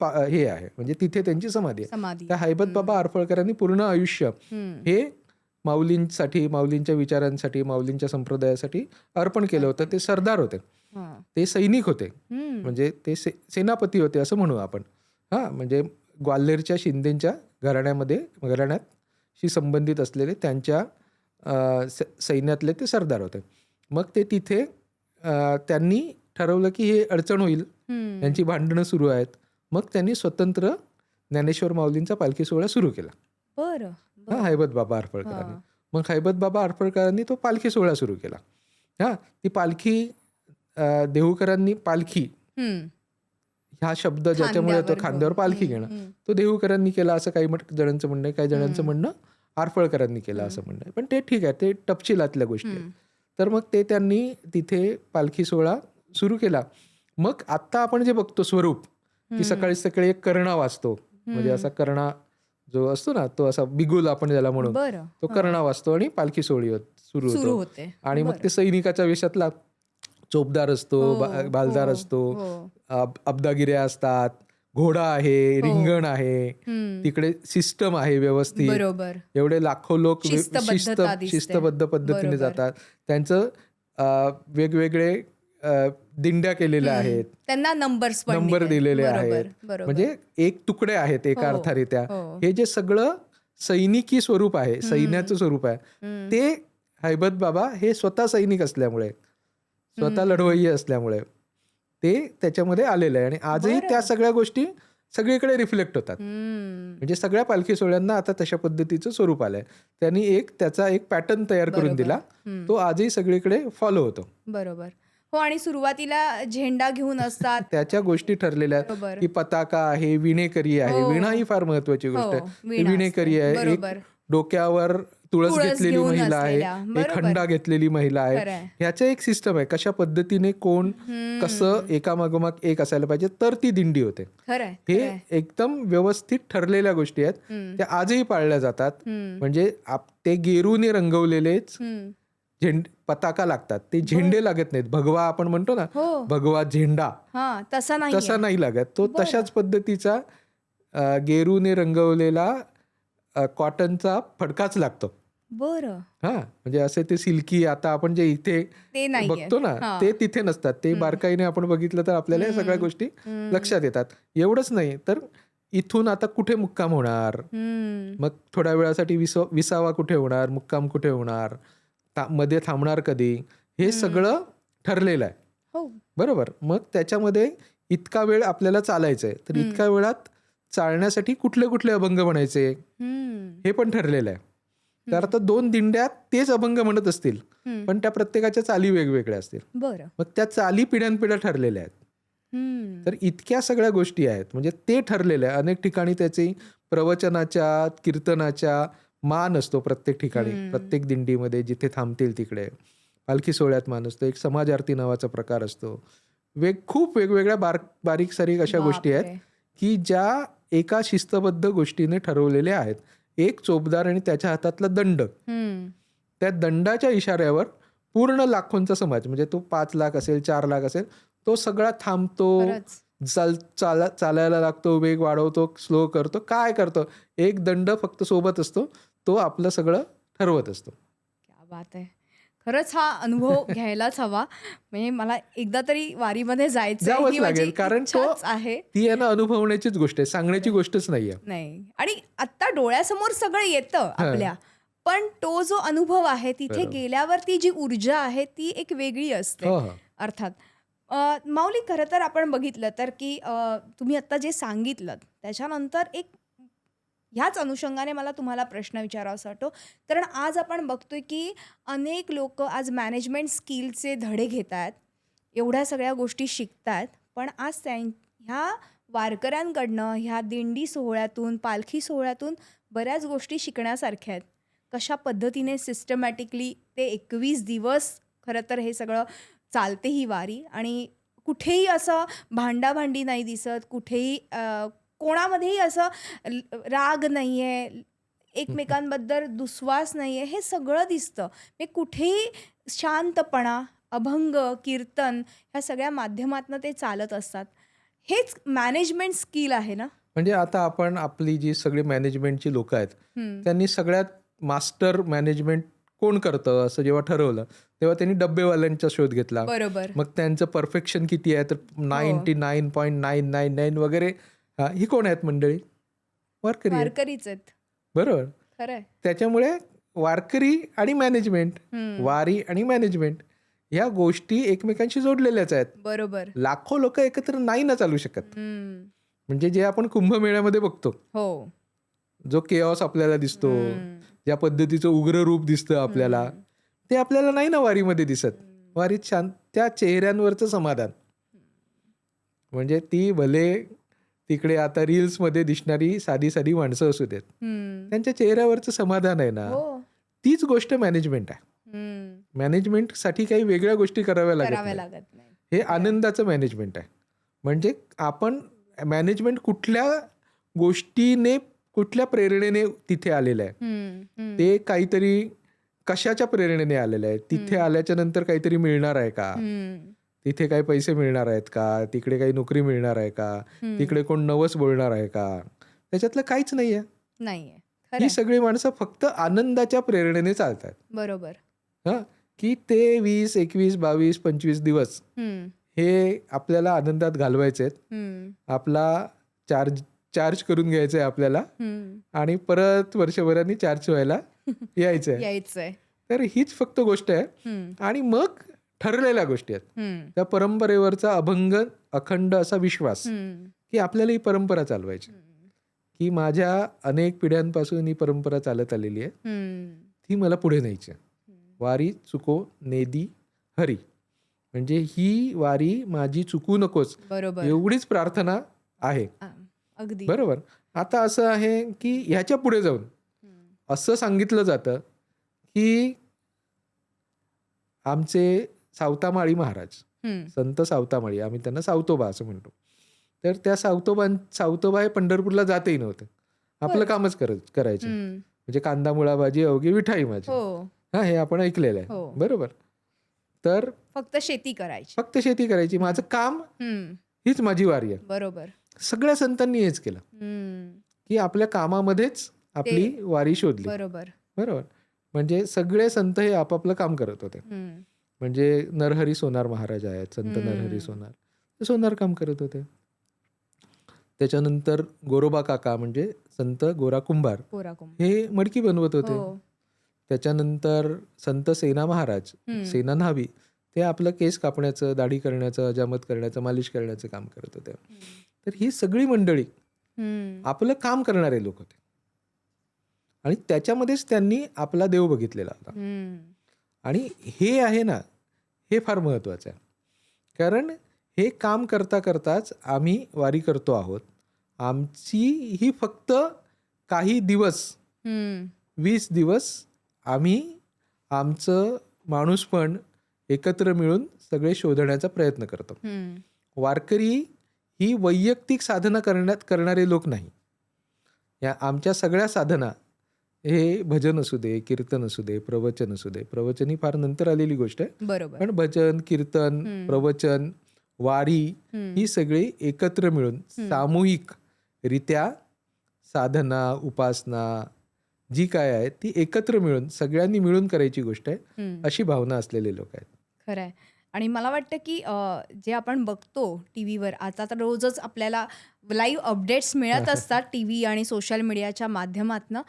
हे आहे, म्हणजे तिथे त्यांची समाधी आहे. त्या हैबत बाबा आरफळकरांनी पूर्ण आयुष्य हे माऊलींसाठी, माऊलींच्या विचारांसाठी, माऊलींच्या संप्रदायासाठी अर्पण केलं होतं. ते सरदार होते, ते सैनिक होते, म्हणजे ते सेनापती होते असं म्हणू आपण. हा, म्हणजे ग्वाल्हेरच्या शिंदेच्या घराण्याशी संबंधित असलेले त्यांच्या सैन्यातले ते सरदार होते. मग ते तिथे त्यांनी ठरवलं की हे अडचण होईल, त्यांची भांडणं सुरू आहेत. मग त्यांनी स्वतंत्र ज्ञानेश्वर माऊलींचा पालखी सोहळा सुरू केला. बरं. हैबत बाबा आरफळकरांनी. मग हैबत बाबा आरफळकरांनी तो पालखी सोहळा सुरू केला. हा, ती पालखी देहूकरांनी पालखी हा शब्द ज्याच्यामुळे तो खांद्यावर पालखी घेणं, तो देहूकरांनी केला असं काही जणांचं म्हणणं आहे. काही जणांचं म्हणणं आरफळकरांनी केलं असं म्हणणं आहे. पण ते ठीक आहे, ते तपशिलातल्या गोष्टी आहेत. तर मग ते त्यांनी तिथे पालखी सोहळा सुरू केला. मग आत्ता आपण जे बघतो स्वरूप, की सकाळी सकाळी एक कर्णा वाजतो, म्हणजे असा कर्णा जो असतो ना, तो असा बिगुल आपण ज्याला म्हणून, तो कर्णा वाजतो आणि पालखी सोहळी सुरू होते. आणि मग ते सैनिकाच्या वेशातला चोपदार असतो, बालदार असतो, अब्दागिऱ्या असतात, घोडा आहे, रिंगण आहे, तिकडे सिस्टम आहे व्यवस्थित. एवढे लाखो लोक शिस्तबद्ध पद्धतीने जातात. त्यांचं वेगवेगळे दिंड्या केलेल्या आहेत,
त्यांना नंबर
दिलेले आहेत, म्हणजे एक तुकडे आहेत एका अर्थारित्या. हे जे सगळं सैनिकी स्वरूप आहे, सैन्याचं स्वरूप आहे, ते हैबत बाबा हे स्वतः सैनिक असल्यामुळे, स्वतः लढवय्ये असल्यामुळे ते त्याच्यामध्ये आलेलं आहे. आणि आजही त्या सगळ्या गोष्टी सगळीकडे रिफ्लेक्ट होतात. म्हणजे सगळ्या पालखी सोहळ्यांना आता तशा पद्धतीचं स्वरूप आलंय. त्यांनी त्याचा एक पॅटर्न तयार करून दिला, तो आजही सगळीकडे फॉलो होतो.
बरोबर. हो, आणि सुरुवातीला झेंडा घेऊन असतात,
त्याच्या गोष्टी ठरलेल्या आहेत की पताका आहे, विणेकरी आहे. विणा ही फार महत्वाची गोष्ट आहे. विणेकरी आहे, एक डोक्यावर तुळस घेतलेली महिला आहे, एक खंडा घेतलेली महिला आहे. ह्याचं एक सिस्टम आहे, कशा पद्धतीने कोण कसं एकामागोमाग एक असायला पाहिजे तर ती दिंडी होते. हे एकदम व्यवस्थित ठरलेल्या गोष्टी आहेत, त्या आजही पाळल्या जातात. म्हणजे ते गेरूने रंगवलेलेच पताका लागतात, ते झेंडे लागत नाहीत. भगवा आपण म्हणतो ना, भगवा झेंडा तसा नाही लागत. तो तशाच पद्धतीचा गेरूने रंगवलेला कॉटनचा फडकाच लागतो.
बरं.
हा, म्हणजे असे ते सिल्की आता आपण जे इथे बघतो ना, ते तिथे नसतात. ते बारकाईने आपण बघितलं तर आपल्याला या सगळ्या गोष्टी लक्षात येतात. एवढंच नाही तर इथून आता कुठे मुक्काम होणार, मग थोड्या वेळासाठी विसावा कुठे होणार, मुक्काम कुठे होणार, मध्ये थांबणार कधी, हे सगळं ठरलेलं आहे. बरोबर. मग त्याच्यामध्ये इतका वेळ आपल्याला चालायचंय, तर इतक्या वेळात चालण्यासाठी कुठले कुठले अभंग म्हणायचे हे पण ठरलेलं आहे. तर आता 2 दिंड्यात तेच अभंग म्हणत असतील,
हम्म.
पण त्या प्रत्येकाच्या चाली वेगवेगळ्या असतील.
बरं.
मग त्या चाली पिढ्यानपिढ्या ठरलेल्या आहेत.
हम्म.
तर इतक्या सगळ्या गोष्टी आहेत, म्हणजे ते ठरलेलं आहे. अनेक ठिकाणी त्याची प्रवचनाच्या, कीर्तनाच्या मान असतो प्रत्येक ठिकाणी, प्रत्येक दिंडीमध्ये जिथे थांबतील तिकडे. पालखी सोहळ्यात मान असतो, एक समाज आरती नावाचा प्रकार असतो. खूप वेगवेगळ्या बारीक सारीक अशा गोष्टी आहेत
बापरे.
की ज्या एका शिस्तबद्ध गोष्टीने ठरवलेल्या आहेत. एक चोपदार आणि त्याच्या हातातला दंड,
हम्म.
त्या दंडाच्या इशाऱ्यावर पूर्ण लाखोंचा समाज, म्हणजे तो 5 लाख असेल, 4 लाख असेल, तो सगळा थांबतो,
खरंच.
चालायला लागतो, वेग वाढवतो, स्लो करतो, काय करतो, एक दंड फक्त सोबत असतो, तो आपलं सगळं ठरवत असतो.
क्या बात आहे. खरंच हा अनुभव घ्यायलाच हवा. म्हणजे मला एकदा तरी वारीमध्ये जायचं
जावंच लागेल, कारण तो
आहे.
ती आहे ना, अनुभवण्याचीच गोष्ट आहे, सांगण्याची गोष्टच नाहीये.
नाही, आणि आता डोळ्यासमोर सगळं येतं आपल्या, पण तो जो अनुभव आहे तिथे
बरोबर.
गेल्यावरती जी ऊर्जा आहे ती एक वेगळी असते.
हो, हो.
अर्थात माऊली, खरं तर आपण बघितलं तर की तुम्ही आत्ता जे सांगितलं त्याच्यानंतर एक ह्याच अनुषंगाने मला तुम्हाला प्रश्न विचारावासा वाटतो. कारण आज आपण बघतोय की अनेक लोक आज मॅनेजमेंट स्किलचे धडे घेत आहेत, एवढ्या सगळ्या गोष्टी शिकतायत, पण आज ह्या वारकऱ्यांकडनं, ह्या दिंडी सोहळ्यातून, पालखी सोहळ्यातून बऱ्याच गोष्टी शिकण्यासारख्या आहेत. कशा पद्धतीने सिस्टमॅटिकली ते 21 दिवस खरं तर हे सगळं चालते ही वारी, आणि कुठेही असं भांडाभांडी नाही दिसत, कुठेही कोणामध्येही असं राग नाही आहे, एकमेकांबद्दल दुस्वास नाही आहे, हे सगळं दिसतं. म्हणजे कुठेही शांतपणा, अभंग, कीर्तन ह्या सगळ्या माध्यमातून ते चालत असतात. हेच मॅनेजमेंट स्किल आहे ना.
म्हणजे आता आपण आपली जी सगळी मॅनेजमेंटची लोक आहेत, त्यांनी सगळ्यात मास्टर मॅनेजमेंट कोण करतं असं जेव्हा ठरवलं, तेव्हा त्यांनी डब्बेवाल्यांचा शोध घेतला.
बरोबर.
मग त्यांचं परफेक्शन किती आहे, तर 99.999 वगैरे. ही कोण आहेत मंडळी? वारकरी आहेत.
वारकरीच आहेत.
बरोबर.
खरंय.
त्याच्यामुळे वारकरी आणि मॅनेजमेंट, वारी आणि मॅनेजमेंट ह्या गोष्टी एकमेकांशी जोडलेल्याच आहेत.
बरोबर.
लाखो लोक एकत्र नाही ना चालू शकत. म्हणजे जे आपण कुंभमेळ्यामध्ये बघतो,
हो,
जो केऑस आपल्याला दिसतो, ज्या पद्धतीचं उग्र रूप दिसतं आपल्याला, ते आपल्याला नाही ना वारीमध्ये दिसत. वारीत शांत, त्या चेहऱ्यांवरचं समाधान, म्हणजे ती भले तिकडे आता रील्समध्ये दिसणारी साधी साधी माणसं असू देत, त्यांच्या चेहऱ्यावरचं समाधान आहे ना, तीच गोष्ट मॅनेजमेंट आहे. मॅनेजमेंटसाठी काही वेगळ्या गोष्टी कराव्या लागत नाही. हे आनंदाचं मॅनेजमेंट आहे. म्हणजे आपण मॅनेजमेंट कुठल्या गोष्टीने, कुठल्या प्रेरणेने तिथे आलेलं आहे, ते काहीतरी कशाच्या प्रेरणेने आलेलं आहे, तिथे आल्याच्या नंतर काहीतरी मिळणार आहे का, तिथे काही पैसे मिळणार आहेत का, तिकडे काही नोकरी मिळणार आहे का, तिकडे कोण नवस बोलणार आहे का, त्याच्यातलं काहीच नाहीये. ही सगळी माणसं फक्त आनंदाच्या प्रेरणेने चालतात.
बरोबर.
की ते 20, 21, 22, 25 दिवस हे आपल्याला आनंदात घालवायचे आहेत. आपला चार्ज करून घ्यायचंय आपल्याला, आणि परत वर्षभराने चार्ज व्हायला यायचंय. तर हीच फक्त गोष्ट आहे. आणि मग ठरलेल्या गोष्टी आहेत, त्या परंपरेवरचा अभंग, अखंड असा विश्वास की आपल्याला ही परंपरा चालवायची, की माझ्या अनेक पिढ्यांपासून ही परंपरा चालत आलेली आहे, ती मला पुढे न्यायची. वारी चुको नेदी हरी, म्हणजे ही वारी माझी चुकू नकोस, एवढीच प्रार्थना आहे.
अगदी
बरोबर. आता असं आहे की ह्याच्या पुढे जाऊन असं सांगितलं जातं की आमचे सावतामाळी महाराज, संत सावतामाळी, आम्ही त्यांना सावतोबा असं म्हणतो, तर त्या सावतोबा हे पंढरपूरला जातही नव्हते, आपलं कामच करायचे. म्हणजे कांदा मुळा भाजी अवघी विठाई माझी, हे आपण ऐकलेलं आहे. बरोबर. तर
फक्त शेती
करायची, माझं काम, हीच माझी वारी आहे.
बरोबर.
सगळ्या संतांनी हेच केलं, की आपल्या कामामध्येच आपली वारी शोधली.
बरोबर.
म्हणजे सगळे संत हे आपापलं काम करत होते. म्हणजे नरहरी सोनार महाराज आहेत, संत नरहरी सोनार, ते सोनार काम करत होते. त्याच्यानंतर गोरोबा काका म्हणजे संत गोरा कुंभार, हे मडकी बनवत होते. त्याच्यानंतर संत सेना महाराज, सेना न्हावी, ते आपलं केस कापण्याचं, दाढी करण्याचं, अजामत करण्याचं, मालिश करण्याचं काम करत होते. तर ही सगळी मंडळी आपलं काम करणारे लोक होते. आणि त्याच्यामध्येच त्यांनी आपला देव बघितलेला होता. आणि हे आहे ना, हे फार महत्त्वाचं आहे. कारण हे काम करता करताच आम्ही वारी करतो आहोत. आमची ही फक्त काही दिवस, 20 दिवस आम्ही आमचं माणूसपण एकत्र मिळून सगळे शोधण्याचा प्रयत्न करतो. वारकरी ही वैयक्तिक साधना करणारे लोक नाही. या आमच्या सगळ्या साधना, हे भजन असू दे, कीर्तन असू दे, प्रवचन असू दे. प्रवचन ही फार नंतर आलेली गोष्ट आहे.
बरोबर.
पण भजन, कीर्तन, प्रवचन, वारी ही सगळी एकत्र मिळून सामूहिक रित्या साधना, उपासना जी काय आहे ती एकत्र मिळून सगळ्यांनी मिळून करायची गोष्ट आहे, अशी भावना असलेले लोक आहेत.
खरं आहे. आणि मला वाटतं की जे आपण बघतो टी व्हीवर, आता तर रोजच आपल्याला लाईव्ह अपडेट्स मिळत असतात टी व्ही आणि सोशल मीडियाच्या माध्यमातनं.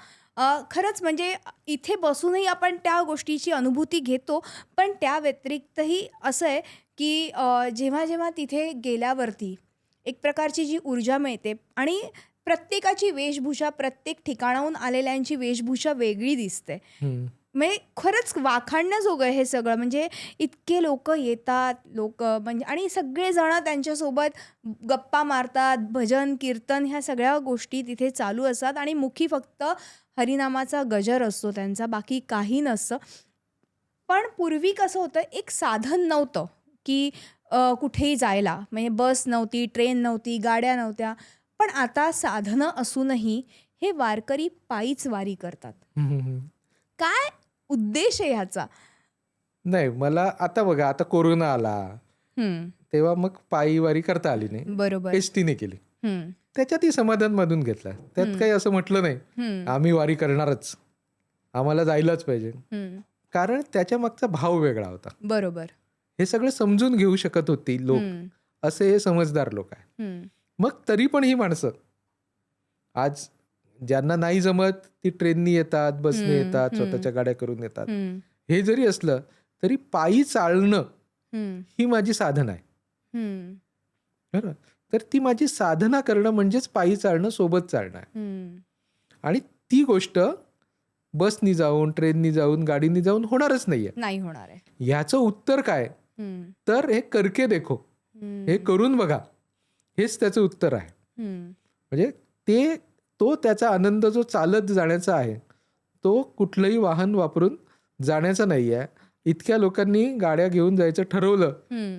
खरंच म्हणजे इथे बसूनही आपण त्या गोष्टीची अनुभूती घेतो. पण त्या व्यतिरिक्तही असं आहे की जेव्हा जेव्हा तिथे गेल्यावरती एक प्रकारची जी ऊर्जा मिळते आणि प्रत्येकाची वेशभूषा, प्रत्येक ठिकाणाहून आलेल्यांची वेशभूषा वेगळी दिसते. म्हणजे खरंच वाखाणण्याजोगं आहे हे सगळं. म्हणजे इतके लोक येतात, लोक म्हणजे आणि सगळेजण त्यांच्यासोबत गप्पा मारतात, भजन कीर्तन ह्या सगळ्या गोष्टी तिथे चालू असतात आणि मुखी फक्त हरिनामाचा गजर असतो त्यांचा, बाकी काही नसतं. पण पूर्वी कसं होतं, एक साधन नव्हतं की कुठेही जायला, म्हणजे बस नव्हती, ट्रेन नव्हती, गाड्या नव्हत्या. पण आता साधनं असूनही हे वारकरी पायीच वारी करतात. काय उद्देश आहे ह्याचा?
नाही, मला आता बघा, आता कोरोना आला तेव्हा मग पायी वारी करता आली नाही,
बरोबर.
एसटीने केली. त्याच्यातही समाधान मधून घेतला. त्यात काही असं म्हटलं नाही आम्ही वारी करणारच, आम्हाला जायलाच पाहिजे. कारण त्याच्या मागचा भाव वेगळा होता.
बरोबर.
हे सगळं समजून घेऊ शकत होती लोक, असे हे समजदार लोक आहे. मग तरी पण ही माणसं आज ज्यांना नाही जमत ती ट्रेननी येतात, बसने येतात, स्वतःच्या गाड्या करून येतात. हे जरी असलं तरी पायी चालणं ही माझी साधना आहे. बरं, तर ती माझी साधना करणं म्हणजेच पायी चालणं, सोबत चालणं आहे. आणि ती गोष्ट बसनी जाऊन, ट्रेननी जाऊन, गाडीनी जाऊन होणारच नाहीये.
नाही होणार आहे.
ह्याचं उत्तर काय, तर हे करके देखो, हे करून बघा, हेच त्याचं उत्तर आहे. म्हणजे तो त्याचा आनंद जो चालत जाण्याचा आहे तो कुठलंही वाहन वापरून जाण्याचा नाही आहे. इतक्या लोकांनी गाड्या घेऊन जायचं ठरवलं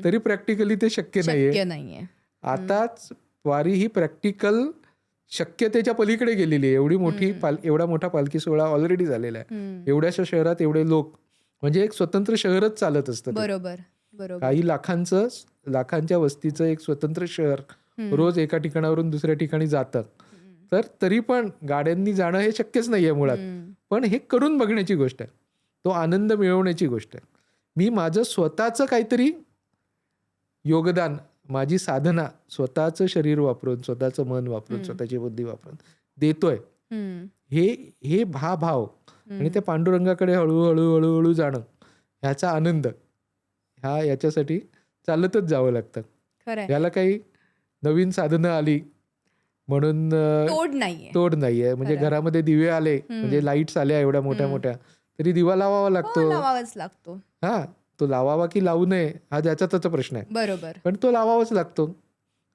तरी प्रॅक्टिकली ते शक्य नाहीये. आताच वारी ही प्रॅक्टिकल शक्यतेच्या पलीकडे गेलेली आहे. एवढा मोठा पालखी सोहळा ऑलरेडी झालेला आहे. एवढ्याशा शहरात एवढे लोक, म्हणजे एक स्वतंत्र शहरच चालत असतं.
बरोबर.
काही लाखांच्या वस्तीचं एक स्वतंत्र शहर रोज एका ठिकाणावरून दुसऱ्या ठिकाणी जातं. तर तरी पण गाड्यांनी जाणं हे शक्यच नाहीये मुळात. पण हे करून बघण्याची गोष्ट आहे, तो आनंद मिळवण्याची गोष्ट आहे. मी माझं स्वतःचं काहीतरी योगदान, माझी साधना स्वतःचं शरीर वापरून, स्वतःचं मन वापरून, स्वतःची बुद्धी वापरून देतोय. हे भाव आणि त्या पांडुरंगाकडे हळूहळू हळूहळू जाणं, ह्याचा आनंद, याच्यासाठी चालतच जावं लागतं. याला काही नवीन साधनं आली म्हणून तोड नाहीये. म्हणजे घरामध्ये दिवे आले, म्हणजे लाईट्स आल्या एवढ्या मोठ्या मोठ्या, तरी दिवा लावावा लागतो. हा, तो लावावा की लावू नये हा ज्याचा त्याचा प्रश्न आहे.
बरोबर.
पण तो लावावाच लागतो.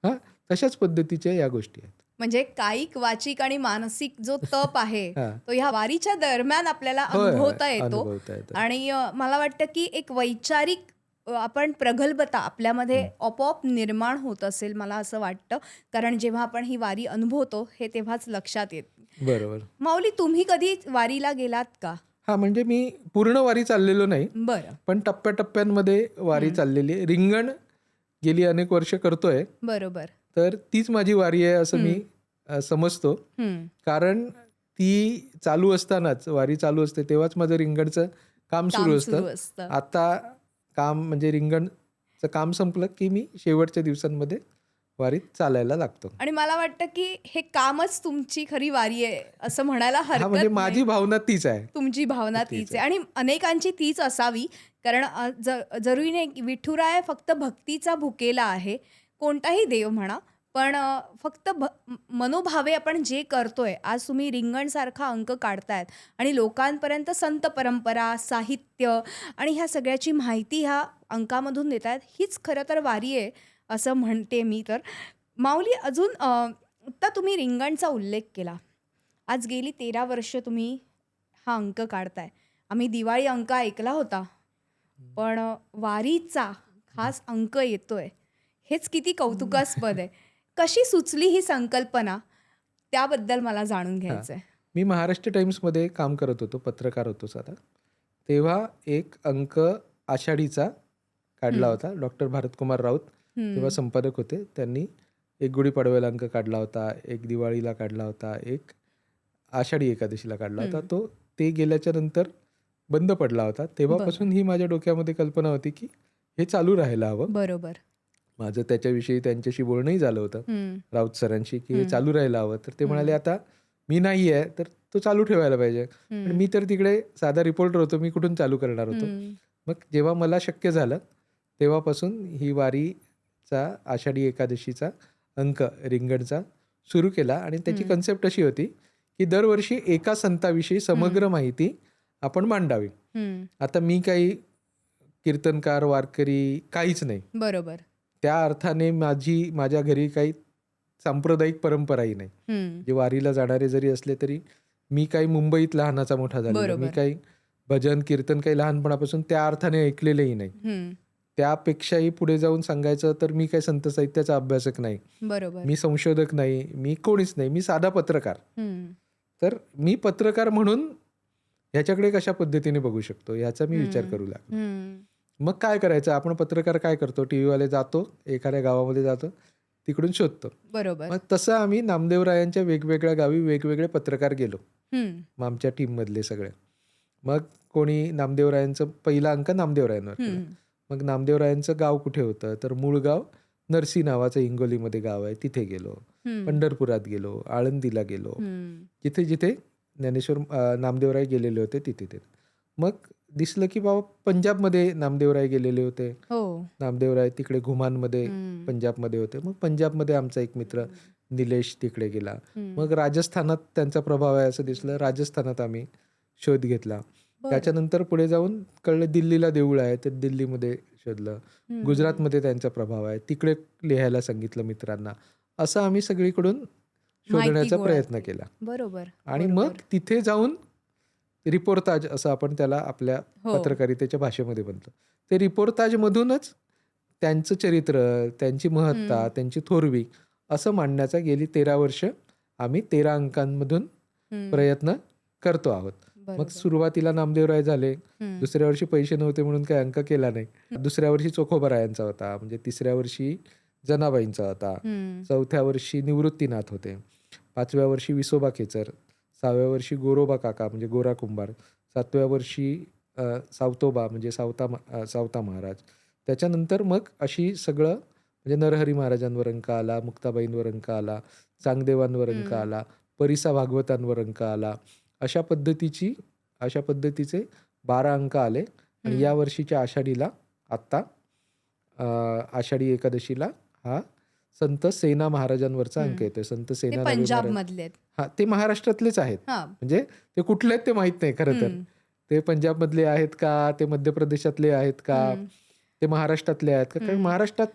हा, तशाच पद्धतीच्या या गोष्टी आहेत.
म्हणजे कायिक, वाचिक आणि मानसिक जो तप आहे तो ह्या वारीच्या दरम्यान आपल्याला अनुभवता येतो. आणि मला वाटतं की एक वैचारिक आपण प्रगल्भता आपल्यामध्ये आपोआप निर्माण होत असेल, मला असं वाटतं. कारण जेव्हा आपण ही वारी अनुभवतो हे तेव्हाच लक्षात येतं.
बरोबर.
माऊली, तुम्ही कधी वारीला गेलात का?
हा, म्हणजे मी पूर्ण वारी चाललेलो नाही.
बरं.
पण टप्प्याटप्प्यांमध्ये वारी चाललेली आहे. रिंगण गेली अनेक वर्ष करतोय.
बरोबर.
तर तीच माझी वारी आहे असं मी समजतो. कारण ती चालू असतानाच, वारी चालू असते तेव्हाच माझं रिंगणचं काम सुरू असतं. आता काम म्हणजे रिंगणचं काम संपलं की मी शेवटच्या दिवसांमध्ये वारीत चालायला लागतो.
आणि मला वाटतं की हे कामच तुमची खरी वारी आहे असं म्हणायला हरकत
म्हणजे माझी भावना तीच आहे.
तुमची भावना तीच आहे आणि अनेकांची तीच असावी. कारण जरुरी नाही विठुराय फक्त भक्तीचा भुकेला आहे. कोणताही देव म्हणा, पण फक्त मनोभावे आपण जे करतोय, आज तुम्ही रिंगणसारखा अंक काढतायत आणि लोकांपर्यंत संत परंपरा, साहित्य आणि ह्या सगळ्याची माहिती ह्या अंकामधून देतायत. हीच खरं तर वारी आहे, असं म्हणते मी तर. माऊली, अजून आत्ता तुम्ही रिंगणचा उल्लेख केला. आज गेली 13 वर्ष तुम्ही हा अंक काढताय. आम्ही दिवाळी अंक ऐकला होता, पण वारीचा खास अंक येतोय, हेच किती कौतुकास्पद आहे. कशी सुचली ही संकल्पना, त्याबद्दल मला जाणून घ्यायचं आहे.
मी महाराष्ट्र टाइम्समध्ये काम करत होतो, पत्रकार होतो आता. तेव्हा एक अंक आषाढीचा काढला होता. डॉक्टर भारतकुमार राऊत तेव्हा संपादक होते. त्यांनी एक गुढीपाडव्याला अंक काढला होता, एक दिवाळीला काढला होता, एक आषाढी एकादशीला काढला होता. ते गेल्याच्या नंतर बंद पडला होता. तेव्हापासून ही माझ्या डोक्यामध्ये कल्पना होती की हे चालू राहायला हवं.
बरोबर.
माझं त्याच्याविषयी त्यांच्याशी बोलणंही झालं होतं राऊत सरांशी की हे चालू राहायला हवं. तर ते म्हणाले आता मी नाही आहे तर तो चालू ठेवायला पाहिजे. पण मी तर तिकडे साधा रिपोर्टर होतो, मी कुठून चालू करणार होतो. मग जेव्हा मला शक्य झालं तेव्हापासून ही वारीचा आषाढी एकादशीचा अंक रिंगणचा सुरू केला. आणि त्याची कन्सेप्ट अशी होती की दरवर्षी एका संताविषयी समग्र माहिती आपण मांडावी. आता मी काही कीर्तनकार, वारकरी काहीच नाही.
बरोबर.
त्या अर्थाने माझ्या घरी काही सांप्रदायिक परंपराही नाही. जे वारीला जाणारे जरी असले तरी मी काही मुंबईत लहानाचा मोठा झालेलो, मी काही भजन कीर्तन काही लहानपणापासून त्या अर्थाने ऐकलेलंही नाही. त्यापेक्षाही पुढे जाऊन सांगायचं तर मी काही संत साहित्याचा अभ्यासक नाही,
बरोबर.
मी संशोधक नाही, मी कोणीच नाही, मी साधा पत्रकार. तर मी पत्रकार म्हणून ह्याच्याकडे कशा पद्धतीने बघू शकतो ह्याचा मी विचार करू लागलो. मग काय करायचं, आपण पत्रकार काय करतो, टीव्हीवाले जातो, एखाद्या गावामध्ये जातो, तिकडून शोधतो.
बरोबर.
मग तसं आम्ही नामदेवरायांच्या वेगवेगळ्या गावी वेगवेगळे पत्रकार गेलो, मग आमच्या टीममधले सगळे. मग कोणी नामदेवरायांचं पहिला अंक नामदेवरायांवर केला. मग नामदेवरायांचं गाव कुठे होतं, तर मूळ गाव नरसी नावाचं हिंगोलीमध्ये गाव आहे, तिथे गेलो. पंढरपुरात गेलो, आळंदीला गेलो, जिथे जिथे ज्ञानेश्वर नामदेवराय गेलेले होते तिथे. मग दिसलं की बाबा पंजाबमध्ये नामदेवराय गेलेले होते. नामदेवराय तिकडे घुमानमध्ये पंजाबमध्ये होते. मग पंजाबमध्ये आमचा एक मित्र निलेश तिकडे गेला. मग राजस्थानात त्यांचा प्रभाव आहे असं दिसलं, राजस्थानात आम्ही शोध घेतला. त्याच्यानंतर पुढे जाऊन कळलं दिल्लीला देऊळ आहे, तर दिल्लीमध्ये शोधलं. गुजरातमध्ये त्यांचा प्रभाव आहे, तिकडे लिहायला सांगितलं मित्रांना. असं आम्ही सगळीकडून शोधण्याचा प्रयत्न केला.
बरोबर.
आणि मग तिथे जाऊन रिपोर्टाज असं आपण त्याला आपल्या पत्रकारितेच्या भाषेमध्ये म्हणतो, ते रिपोर्टाज मधूनच त्यांचं चरित्र, त्यांची महत्ता, त्यांची थोरवी असं मांडण्याचा गेली 13 वर्ष आम्ही 13 अंकांमधून प्रयत्न करतो आहोत. मग सुरुवातीला नामदेवराय झाले, दुसऱ्या वर्षी पैसे नव्हते म्हणून काही अंक केला नाही. दुसऱ्या वर्षी चोखोबरायांचा होता, म्हणजे तिसऱ्या वर्षी जनाबाईंचा होता, चौथ्या वर्षी निवृत्तीनाथ होते, 5व्या वर्षी विसोबा खेचर, 6व्या वर्षी गोरोबा काका म्हणजे गोरा कुंभार, 7व्या वर्षी सावतोबा म्हणजे सावता महाराज. त्याच्यानंतर मग अशी सगळं म्हणजे नरहरी महाराजांवर अंक आला, मुक्ताबाईंवर अंक आला, चांगदेवांवर अंक आला, परिसा भागवतांवर अंक आला. अशा पद्धतीचे 12 अंक आले. आणि या वर्षीच्या आषाढीला आत्ता आषाढी एकादशीला हा संत सेना महाराजांवरचा अंक येतोय. संत सेना
पंजाब मधले,
हा ते महाराष्ट्रातलेच आहेत, म्हणजे ते कुठले आहेत ते माहित नाही खरं तर. ते पंजाब मधले आहेत का, ते मध्य प्रदेशातले आहेत का, ते महाराष्ट्रातले आहेत का? कारण महाराष्ट्रात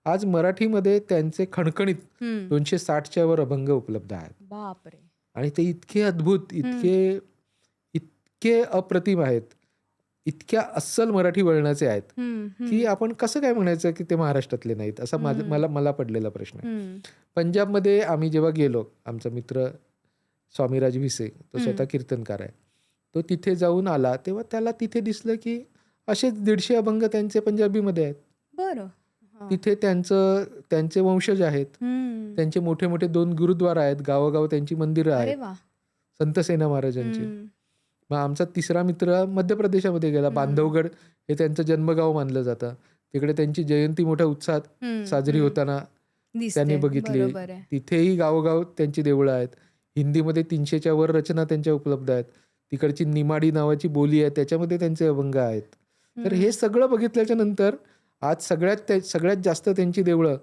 आज मराठीमध्ये त्यांचे खणखणीत 260च्या वर अभंग उपलब्ध आहेत.
बापरे.
आणि ते इतके अद्भुत, इतके अप्रतिम आहेत, इतक्या अस्सल मराठी वळणाचे आहेत की आपण कसं काय म्हणायचं की ते महाराष्ट्रातले नाहीत, असा मला पडलेला प्रश्न आहे. पंजाबमध्ये आम्ही जेव्हा गेलो, आमचा मित्र स्वामीराज भिसे, तो स्वतः कीर्तनकार आहे, तो तिथे जाऊन आला तेव्हा त्याला तिथे दिसलं की असेच 150 अभंग त्यांचे पंजाबीमध्ये आहेत.
बरं.
तिथे त्यांचे वंशज आहेत, त्यांचे मोठे मोठे 2 गुरुद्वारा आहेत, गावोगाव त्यांची मंदिरं आहेत संत सेना महाराजांची. मग आमचा तिसरा मित्र मध्य प्रदेशामध्ये गेला, बांधवगड हे त्यांचं जन्मगाव मानलं जातं. तिकडे त्यांची जयंती मोठ्या उत्साहात साजरी होताना त्यांनी बघितली. तिथेही गावोगाव त्यांची देवळं आहेत. हिंदीमध्ये 300च्या वर रचना त्यांच्या उपलब्ध आहेत. तिकडची निमाडी नावाची बोली आहे, त्याच्यामध्ये त्यांचे अभंग आहेत. तर हे सगळं बघितल्याच्या नंतर आज सगळ्यात जास्त त्यांची देवळं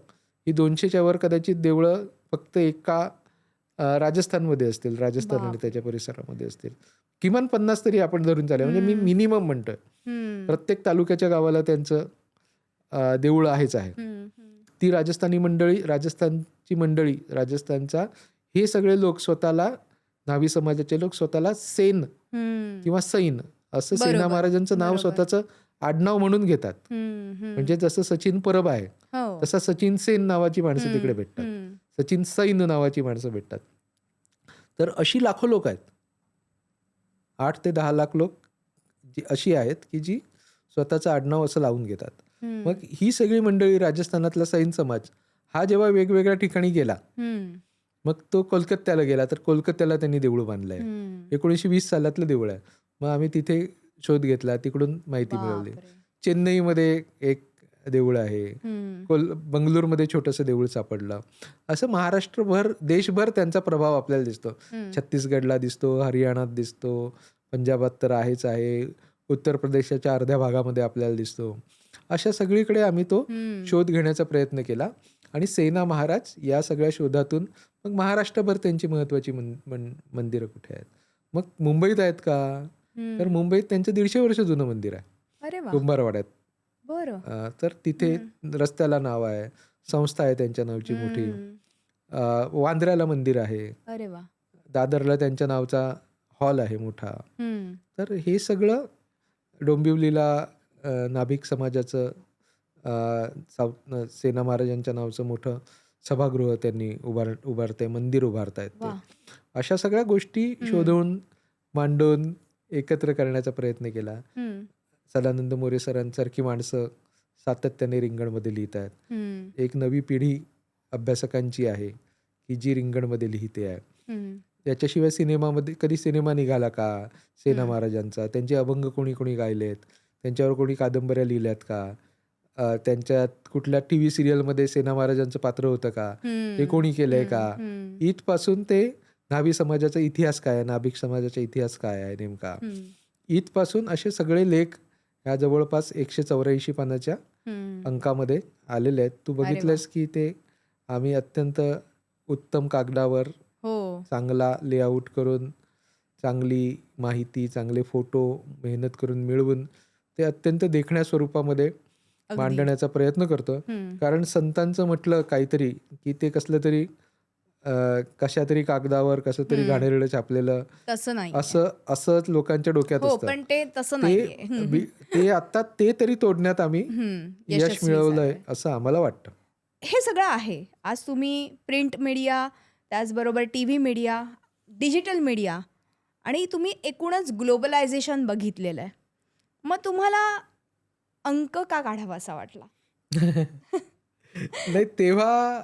ही 200च्या वर कदाचित देवळं फक्त एका राजस्थानमध्ये असतील, राजस्थान आणि त्याच्या परिसरामध्ये असतील. किमान 50 तरी आपण धरून चालेल, म्हणजे मी मिनिमम म्हणतोय. प्रत्येक तालुक्याच्या गावाला त्यांचं देऊळ आहेच आहे. ती राजस्थानी मंडळी, राजस्थानची मंडळी, राजस्थानचा हे सगळे लोक स्वतःला, न्हावी समाजाचे लोक स्वतःला सेन किंवा सैन असं सेना महाराजांचं नाव स्वतःचं आडनाव म्हणून घेतात. म्हणजे जसं सचिन परब आहे तसा सचिन सेन नावाची माणसं तिकडे भेटतात, सचिन सैन नावाची माणसं भेटतात. तर अशी लाखो लोक आहेत, 8 ते 10 लाख लोक अशी आहेत की जी स्वतःचं आडनाव असं लावून घेतात. मग ही सगळी मंडळी, राजस्थानातला सैन समाज हा जेव्हा वेगवेगळ्या ठिकाणी गेला, मग तो कोलकात्याला गेला, तर कोलकात्याला त्यांनी देऊळ बांधलंय. 1920 सालातलं देऊळ आहे. मग आम्ही तिथे शोध घेतला, तिकडून माहिती मिळवली. चेन्नईमध्ये एक देऊळ आहे, बंगलोरमध्ये छोटंसं देऊळ सापडलं. असं महाराष्ट्रभर, देशभर त्यांचा प्रभाव आपल्याला दिसतो. छत्तीसगडला दिसतो, हरियाणात दिसतो, पंजाबात तर आहेच आहे, उत्तर प्रदेशाच्या अर्ध्या भागामध्ये आपल्याला दिसतो. अशा सगळीकडे आम्ही तो शोध घेण्याचा प्रयत्न केला. आणि सेना महाराज या सगळ्या शोधातून मग महाराष्ट्रभर त्यांची महत्वाची मंदिरं कुठे आहेत. मग मुंबईत आहेत का, तर मुंबईत त्यांचं 150 वर्ष जुनं मंदिर आहे कुंभारवाड्यात. तर तिथे रस्त्याला नाव आहे, संस्था आहे त्यांच्या नावची मोठी. वांद्र्याला मंदिर आहे, दादरला त्यांच्या नावचा हॉल आहे मोठा. तर हे सगळं डोंबिवलीला नाभिक समाजाचं सेना महाराजांच्या नावचं मोठं सभागृह त्यांनी उभारतंय, मंदिर उभारतायत ते. अशा सगळ्या गोष्टी शोधून मांडून एकत्र करण्याचा प्रयत्न केला. सदानंद मोरे सरांसारखी माणसं सातत्याने रिंगणमध्ये लिहित आहेत. एक नवी पिढी अभ्यासकांची आहे की जी रिंगणमध्ये लिहिते आहे. त्याच्याशिवाय सिनेमामध्ये कधी सिनेमा निघाला का सेना महाराजांचा, त्यांचे अभंग कोणी कोणी गायलेत, त्यांच्यावर कोणी कादंबऱ्या लिहिल्यात का, त्यांच्यात कुठल्या टीव्ही सिरियलमध्ये सेना महाराजांचं पात्र होतं का, ते कोणी केलंय का, इथपासून ते न्हावी समाजाचा इतिहास काय आहे, नाभिक समाजाचा इतिहास काय आहे नेमका, इथपासून असे सगळे लेख ह्या जवळपास 184 पानाच्या अंकामध्ये आलेले आहेत. तू बघितलंस की ते आम्ही अत्यंत उत्तम कागदावर चांगला लेआउट करून, चांगली माहिती, चांगले फोटो मेहनत करून मिळवून ते अत्यंत देखण्या स्वरूपामध्ये मांडण्याचा प्रयत्न करतो. कारण संतांचं म्हटलं काहीतरी की ते कसलं तरी कशा तरी कागदावर कसं तरी घाणेरडं छापलेलं असं लोकांच्या डोक्यात असतं. ते आता ते तरी तोडण्यात आम्ही यश मिळवलंय असं आम्हाला वाटतं.
हे सगळं आहे. आज तुम्ही प्रिंट मीडिया, त्याचबरोबर TV मीडिया, डिजिटल मीडिया आणि तुम्ही एकूणच ग्लोबलायझेशन बघितलेलं आहे. मग तुम्हाला अंक का काढावा असा वाटला?
नाही, तेव्हा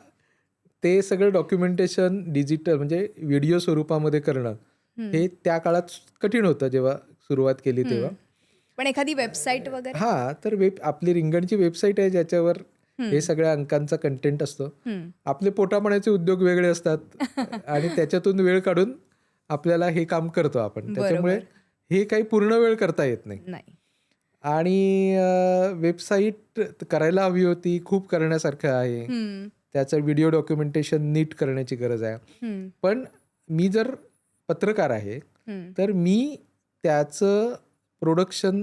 ते सगळं डॉक्युमेंटेशन डिजिटल म्हणजे व्हिडिओ स्वरूपामध्ये करणं हे त्या काळात कठीण होतं जेव्हा सुरुवात केली तेव्हा.
पण एखादी वेबसाईट वगैरे?
तर आपली रिंगणची वेबसाईट आहे ज्याच्यावर हे सगळ्या अंकांचा कंटेंट असतो. आपले पोटापाण्याचे उद्योग वेगळे असतात आणि त्याच्यातून वेळ काढून आपल्याला हे काम करतो आपण. त्याच्यामुळे हे काही पूर्ण वेळ करता येत नाही. आणि वेबसाईट करायला हवी होती, खूप करण्यासारखं आहे. त्याचं व्हिडिओ डॉक्युमेंटेशन नीट करण्याची गरज आहे. पण मी जर पत्रकार आहे तर मी त्याचं प्रोडक्शन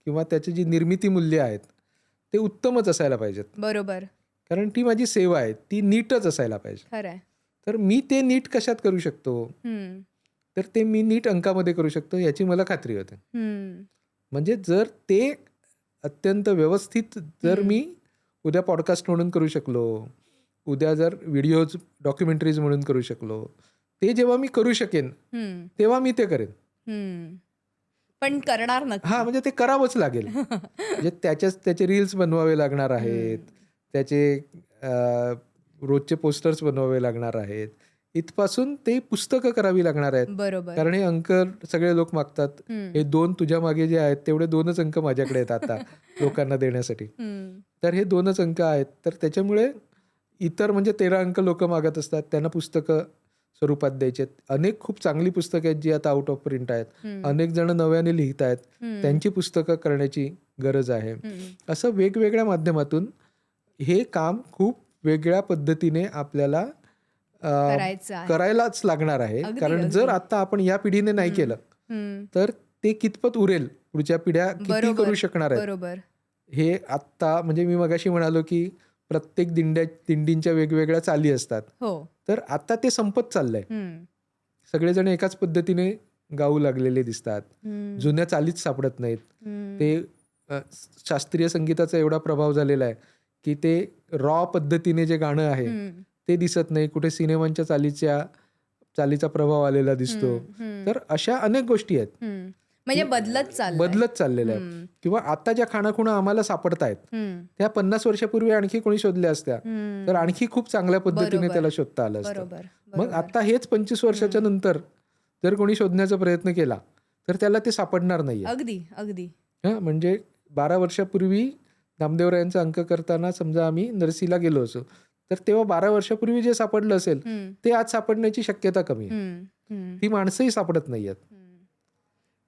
किंवा त्याची जी निर्मिती मूल्य आहेत ते उत्तमच असायला पाहिजेत.
बरोबर.
कारण ती माझी सेवा आहे, ती नीटच असायला पाहिजे. तर मी ते नीट कशात करू शकतो, तर ते मी नीट अंकामध्ये करू शकतो याची मला खात्री होते. म्हणजे जर ते अत्यंत व्यवस्थित जर मी उद्या पॉडकास्ट म्हणून करू शकलो, उद्या जर व्हिडिओज डॉक्युमेंटरीज म्हणून करू शकलो, ते जेव्हा मी करू शकेन तेव्हा मी ते करेन.
पण करणार नक्की.
म्हणजे ते करावंच लागेल. म्हणजे त्याचे रील्स बनवावे लागणार आहेत, त्याचे रोजचे पोस्टर्स बनवावे लागणार आहेत, इथपासून ते पुस्तकं करावी लागणार आहेत.
बरोबर.
कारण हे अंक सगळे लोक मागतात. हे 2 तुझ्या मागे जे आहेत तेवढे 2च अंक माझ्याकडे आहेत आता लोकांना देण्यासाठी. तर हे 2च अंक आहेत. तर त्याच्यामुळे इतर म्हणजे 13 अंक लोक मागत असतात, त्यांना पुस्तकं स्वरूपात द्यायचे आहेत. अनेक खूप चांगली पुस्तकं आहेत जी आता आउट ऑफ प्रिंट आहेत. अनेक जण नव्याने लिहित आहेत, त्यांची पुस्तकं करण्याची गरज आहे. असं वेगवेगळ्या माध्यमातून हे काम खूप वेगळ्या पद्धतीने आपल्याला
करायचं आहे.
करायलाच लागणार आहे.
अगदी,
कारण
अगदी.
जर आता आपण या पिढीने नाही केलं
हम्म.
तर ते कितपत उरेल, पुढच्या पिढ्या किती
बरोबर,
करू शकणार आहेत
बरोबर.
हे आत्ता म्हणजे मी मगाशी म्हणालो की प्रत्येक दिंडींच्या वेगवेगळ्या चाली असतात.
हो.
तर आता ते संपत चाललंय. सगळेजण एकाच पद्धतीने गाऊ लागलेले दिसतात. जुन्या चालीच सापडत नाहीत. ते शास्त्रीय संगीताचा एवढा प्रभाव झालेला आहे की ते रॉ पद्धतीने जे गाणं आहे ते दिसत नाही. कुठे सिनेमांच्या चालीचा प्रभाव आलेला दिसतो. तर अशा अनेक गोष्टी आहेत
म्हणजे बदलत
चाललेल्या आहेत. किंवा आता ज्या खाणाखुणा आम्हाला सापडतायत त्या 50 वर्षापूर्वी आणखी कोणी शोधल्या असत्या तर आणखी खूप चांगल्या पद्धतीने त्याला शोधता आलं असतं. मग आता हेच 25 वर्षाच्या नंतर जर कोणी शोधण्याचा प्रयत्न केला तर त्याला ते सापडणार नाहीये.
अगदी अगदी.
म्हणजे 12 वर्षापूर्वी नामदेवरायांचा अंक करताना समजा आम्ही नरसीला गेलो असो तर तेव्हा 12 वर्षापूर्वी जे सापडलं असेल ते आज सापडण्याची शक्यता कमी आहे. ती माणसंही सापडत नाहीयेत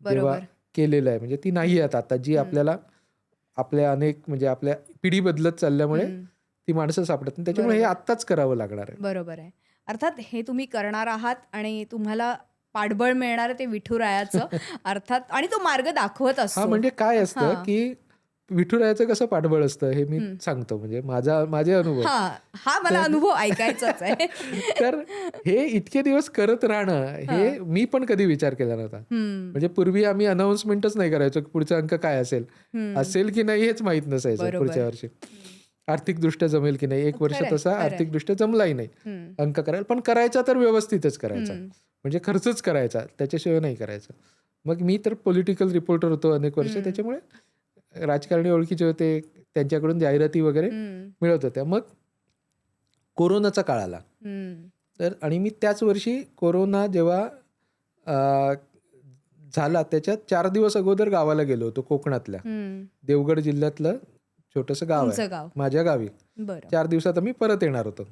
जेव्हा केलेलं आहे. म्हणजे ती नाही आहेत आता जी आपल्याला आपल्या अनेक म्हणजे आपल्या पिढी बदलत चालल्यामुळे ती माणसं सापडत नाही. त्याच्यामुळे हे आत्ताच करावं लागणार आहे.
बरोबर आहे. अर्थात हे तुम्ही करणार आहात आणि तुम्हाला पाठबळ मिळणार ते विठुरायाचं अर्थात, आणि तो मार्ग दाखवत असतो.
म्हणजे काय असतं की विठुरायाचं कसं पाठबळ असतं हे मी सांगतो. म्हणजे माझे अनुभव
हा मला अनुभव ऐकायचाच आहे.
तर हे इतके दिवस करत राहणं हे मी पण कधी विचार केला नव्हता. म्हणजे पूर्वी आम्ही अनाउन्समेंटच नाही करायचो की पुढचा अंक काय असेल की नाही हेच माहित नसायचं. पुढच्या वर्षी आर्थिकदृष्ट्या जमेल की नाही. एक वर्ष तसा आर्थिकदृष्ट्या जमलाही नाही अंक करायला. पण करायचा तर व्यवस्थितच करायचा. म्हणजे खर्चच करायचा, त्याच्याशिवाय नाही करायचा. मग मी तर पॉलिटिकल रिपोर्टर होतो अनेक वर्ष. त्याच्यामुळे राजकारणी ओळखीचे होते, त्यांच्याकडून जाहिराती वगैरे मिळत होत्या. मग कोरोनाचा काळ आला तर आणि मी त्याच वर्षी कोरोना जेव्हा झाला त्याच्या 4 दिवस अगोदर गावाला गेलो होतो. कोकणातल्या देवगड जिल्ह्यातलं छोटंसं गाव आहे माझ्या गावी. 4 दिवसात आम्ही परत येणार होतो.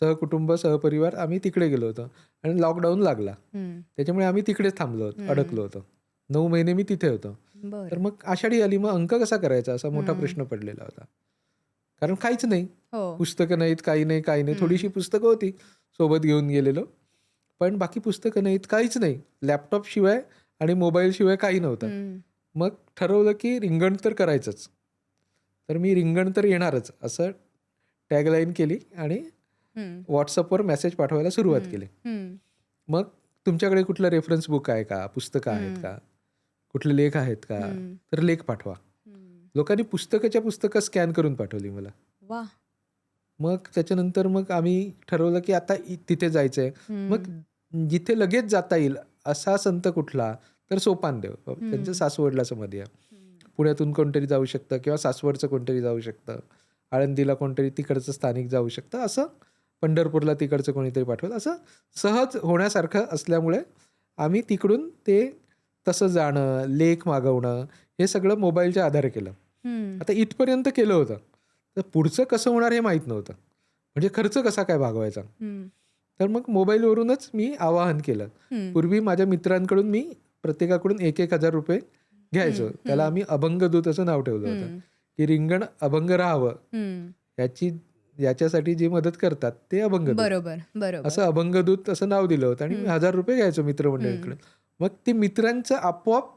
सहकुटुंब सहपरिवार आम्ही तिकडे गेलो होतो आणि लॉकडाऊन लागला. त्याच्यामुळे आम्ही तिकडेच थांबलो होतो, अडकलो होतो. 9 महिने मी तिथे होतो. तर मग आषाढी आली, मग अंक कसा करायचा असा मोठा प्रश्न पडलेला होता. कारण काहीच नाही, पुस्तकं नाहीत, काही नाही. थोडीशी पुस्तकं होती सोबत घेऊन गेलेलो, पण बाकी पुस्तकं नाहीत, काहीच नाही. लॅपटॉप शिवाय आणि मोबाईल शिवाय काही नव्हतं. मग ठरवलं की रिंगण तर करायचंच. तर मी रिंगण तर येणारच असं टॅगलाईन केली आणि व्हॉट्सअपवर मेसेज पाठवायला सुरुवात केली. मग तुमच्याकडे कुठलं रेफरन्स बुक आहे का, पुस्तकं आहेत का, कुठले लेख आहेत का, तर लेख पाठवा. लोकांनी पुस्तकं स्कॅन करून पाठवली मला. मग त्याच्यानंतर मग आम्ही ठरवलं की आता तिथे जायचंय. मग जिथे लगेच जाता येईल असा संत कुठला, तर सोपानदेव. त्यांचं सासवडला समाधी आहे. पुण्यातून कोणतरी जाऊ शकतं किंवा सासवडचं कोणतरी जाऊ शकतं, आळंदीला कोणतरी तिकडचं स्थानिक जाऊ शकतं, असं पंढरपूरला तिकडचं कोणीतरी पाठवलं. असं सहज होण्यासारखं असल्यामुळे आम्ही तिकडून ते तसं जाणं, लेख मागवणं हे सगळं मोबाईलच्या आधारे केलं. आता इथपर्यंत केलं होतं, तर पुढचं कसं होणार हे माहीत नव्हतं. म्हणजे खर्च कसा काय भागवायचा. तर मग मोबाईलवरूनच मी आवाहन केलं. पूर्वी माझ्या मित्रांकडून मी प्रत्येकाकडून 1,000 रुपये घ्यायचो. त्याला आम्ही अभंगदूत असं नाव ठेवलं होतं की रिंगण अभंग राहावं याच्यासाठी जी मदत करतात ते अभंगदूत.
बरोबर.
असं अभंगदूत असं नाव दिलं होतं आणि मी 1,000 रुपये घ्यायचो मित्रमंडळींकडे. मग ते मित्रांचं आपोआप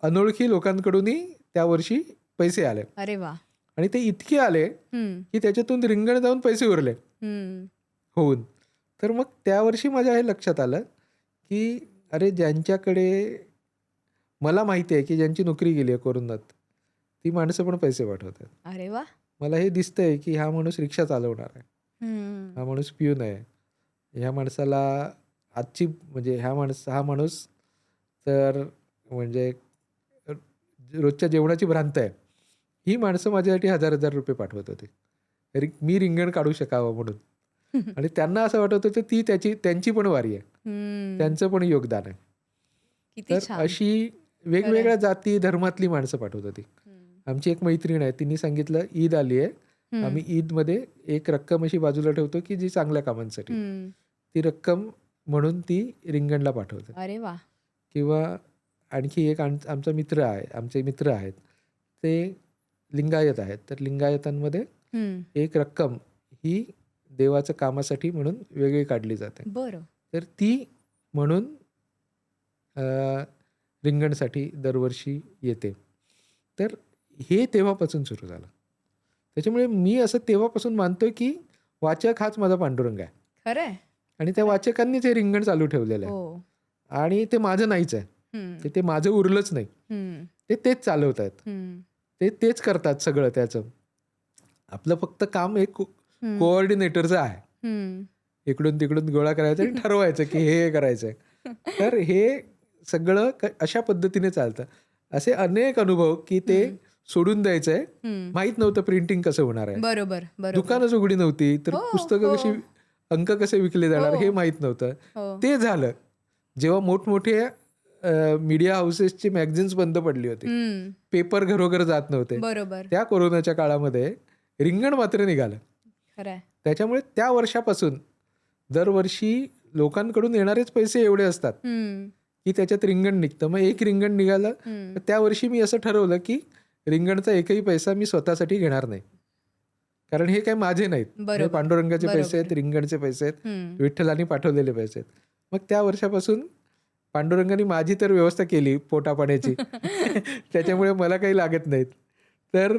अनोळखी लोकांकडूनही त्या वर्षी पैसे आले.
अरे वा.
आणि ते इतके आले की त्याच्यातून रिंगण जाऊन पैसे उरले होऊन. तर मग त्या वर्षी माझ्या हे लक्षात आलं की अरे ज्यांच्याकडे मला माहिती आहे की ज्यांची नोकरी गेली आहे कोरोनात, ती माणसं पण पैसे पाठवतात.
अरे वा. मला
हे दिसतंय की हा माणूस रिक्षा चालवणार आहे, हा माणूस पिऊन आहे, ह्या माणसाला आजची म्हणजे हा माणूस तर म्हणजे रोजच्या जेवणाची भ्रांत आहे. ही माणसं माझ्यासाठी 1,000 रुपये पाठवत होती मी रिंगण काढू शकावं म्हणून. आणि त्यांना असं वाटत होतं ती त्यांची पण वारी आहे, त्यांचं पण योगदान आहे. तर अशी वेगवेगळ्या जाती धर्मातली माणसं पाठवत होती. आमची एक मैत्रीण आहे, तिने सांगितलं ईद आली आहे, आम्ही ईदमध्ये एक रक्कम अशी बाजूला ठेवतो की जी चांगल्या कामांसाठी, ती रक्कम म्हणून ती रिंगणला पाठवते.
अरे वा. किंवा
आणखी एक आमचे मित्र आहेत ते लिंगायत आहेत, तर लिंगायतांमध्ये एक रक्कम ही देवाच्या कामासाठी म्हणून वेगळी काढली जाते.
बरं.
तर ती म्हणून रिंगणसाठी दरवर्षी येते. तर हे तेव्हापासून सुरू झालं. त्याच्यामुळे मी असं तेव्हापासून मानतोय की वाचक हाच माझा पांडुरंग आहे
खरंय.
आणि त्या वाचकांनीच हे रिंगण चालू ठेवलेलं आहे.
हो.
आणि ते माझं नाहीच आहे.
हम्म.
ते माझं उरलंच नाही.
हम्म.
ते तेच चालवत आहेत.
हम्म.
तेच करतात सगळं. त्याचं आपलं फक्त काम एक
हम्म.
कोऑर्डिनेटरचं आहे.
हम्म.
इकडून तिकडून गोळा करायचं आणि ठरवायचं की हे करायचंय. तर हे सगळं अशा पद्धतीने चालतं. असे अनेक अनुभव की ते सोडून द्यायचंय.
हम्म.
माहित नव्हतं प्रिंटिंग कसं होणार आहे.
बरोबर. बरोबर.
दुकानच उघडी नव्हती. तर
हो,
पुस्तकं
हो.
कशी अंक कसे विकले जाणार
हो.
हे माहित नव्हतं.
हो.
ते झालं जेव्हा मोठमोठे मीडिया हाऊसेसची मॅगझिन्स बंद पडली होती.
हम्म.
पेपर घरोघर जात नव्हते.
बरोबर.
त्या कोरोनाच्या काळामध्ये रिंगण मात्र निघालं.
खरंय.
त्याच्यामुळे त्या वर्षापासून दरवर्षी लोकांकडून येणारेच पैसे एवढे असतात
हम्म.
की त्याच्यात रिंगण निघतं. मग एक रिंगण निघालं
हम्म.
तर त्या वर्षी मी असं ठरवलं की रिंगणचा एकही पैसा मी स्वतःसाठी घेणार नाही. कारण हे काही माझे नाहीत. हे
बरोबर.
पांडुरंगाचे पैसे
बरोबर.
आहेत, रिंगणचे पैसे आहेत,
हम्म.
विठ्ठलाने पाठवलेले पैसे आहेत. मग त्या वर्षापासून पांडुरंगाने माझी तर व्यवस्था केली पोटापाण्याची. त्याच्यामुळे मला काही लागत नाहीत. तर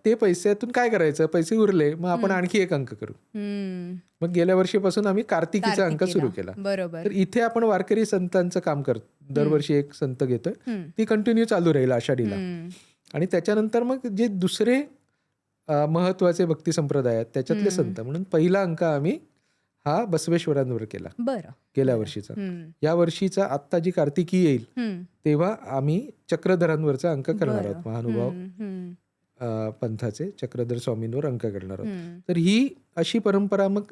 ते पैशातून काय करायचं, पैसे उरले मग आपण आणखी एक अंक करू.
हम्म.
मग गेल्या वर्षीपासून आम्ही कार्तिकीचा अंक सुरू केला.
बरोबर.
तर इथे आपण वारकरी संतांचं काम करतो. दरवर्षी एक संत घेतोय.
हम्म.
ती कंटिन्यू चालू राहील आषाढीला.
हम्म.
आणि त्याच्यानंतर मग जे दुसरे महत्वाचे भक्ती संप्रदाय आहेत त्याच्यातले संत म्हणून पहिला अंक आम्ही हा बसवेश्वरांवर केला
बरं.
गेल्या वर्षीचा.
हम्म.
या वर्षीचा आत्ता जी कार्तिकी येईल
हम्म.
तेव्हा आम्ही चक्रधरांवरचा अंक करणार
बरं.
आहोत. महानुभाव
हम्म.
पंथाचे चक्रधर स्वामींवर अंक करणार आहोत.
हम्म.
तर ही अशी परंपरा मग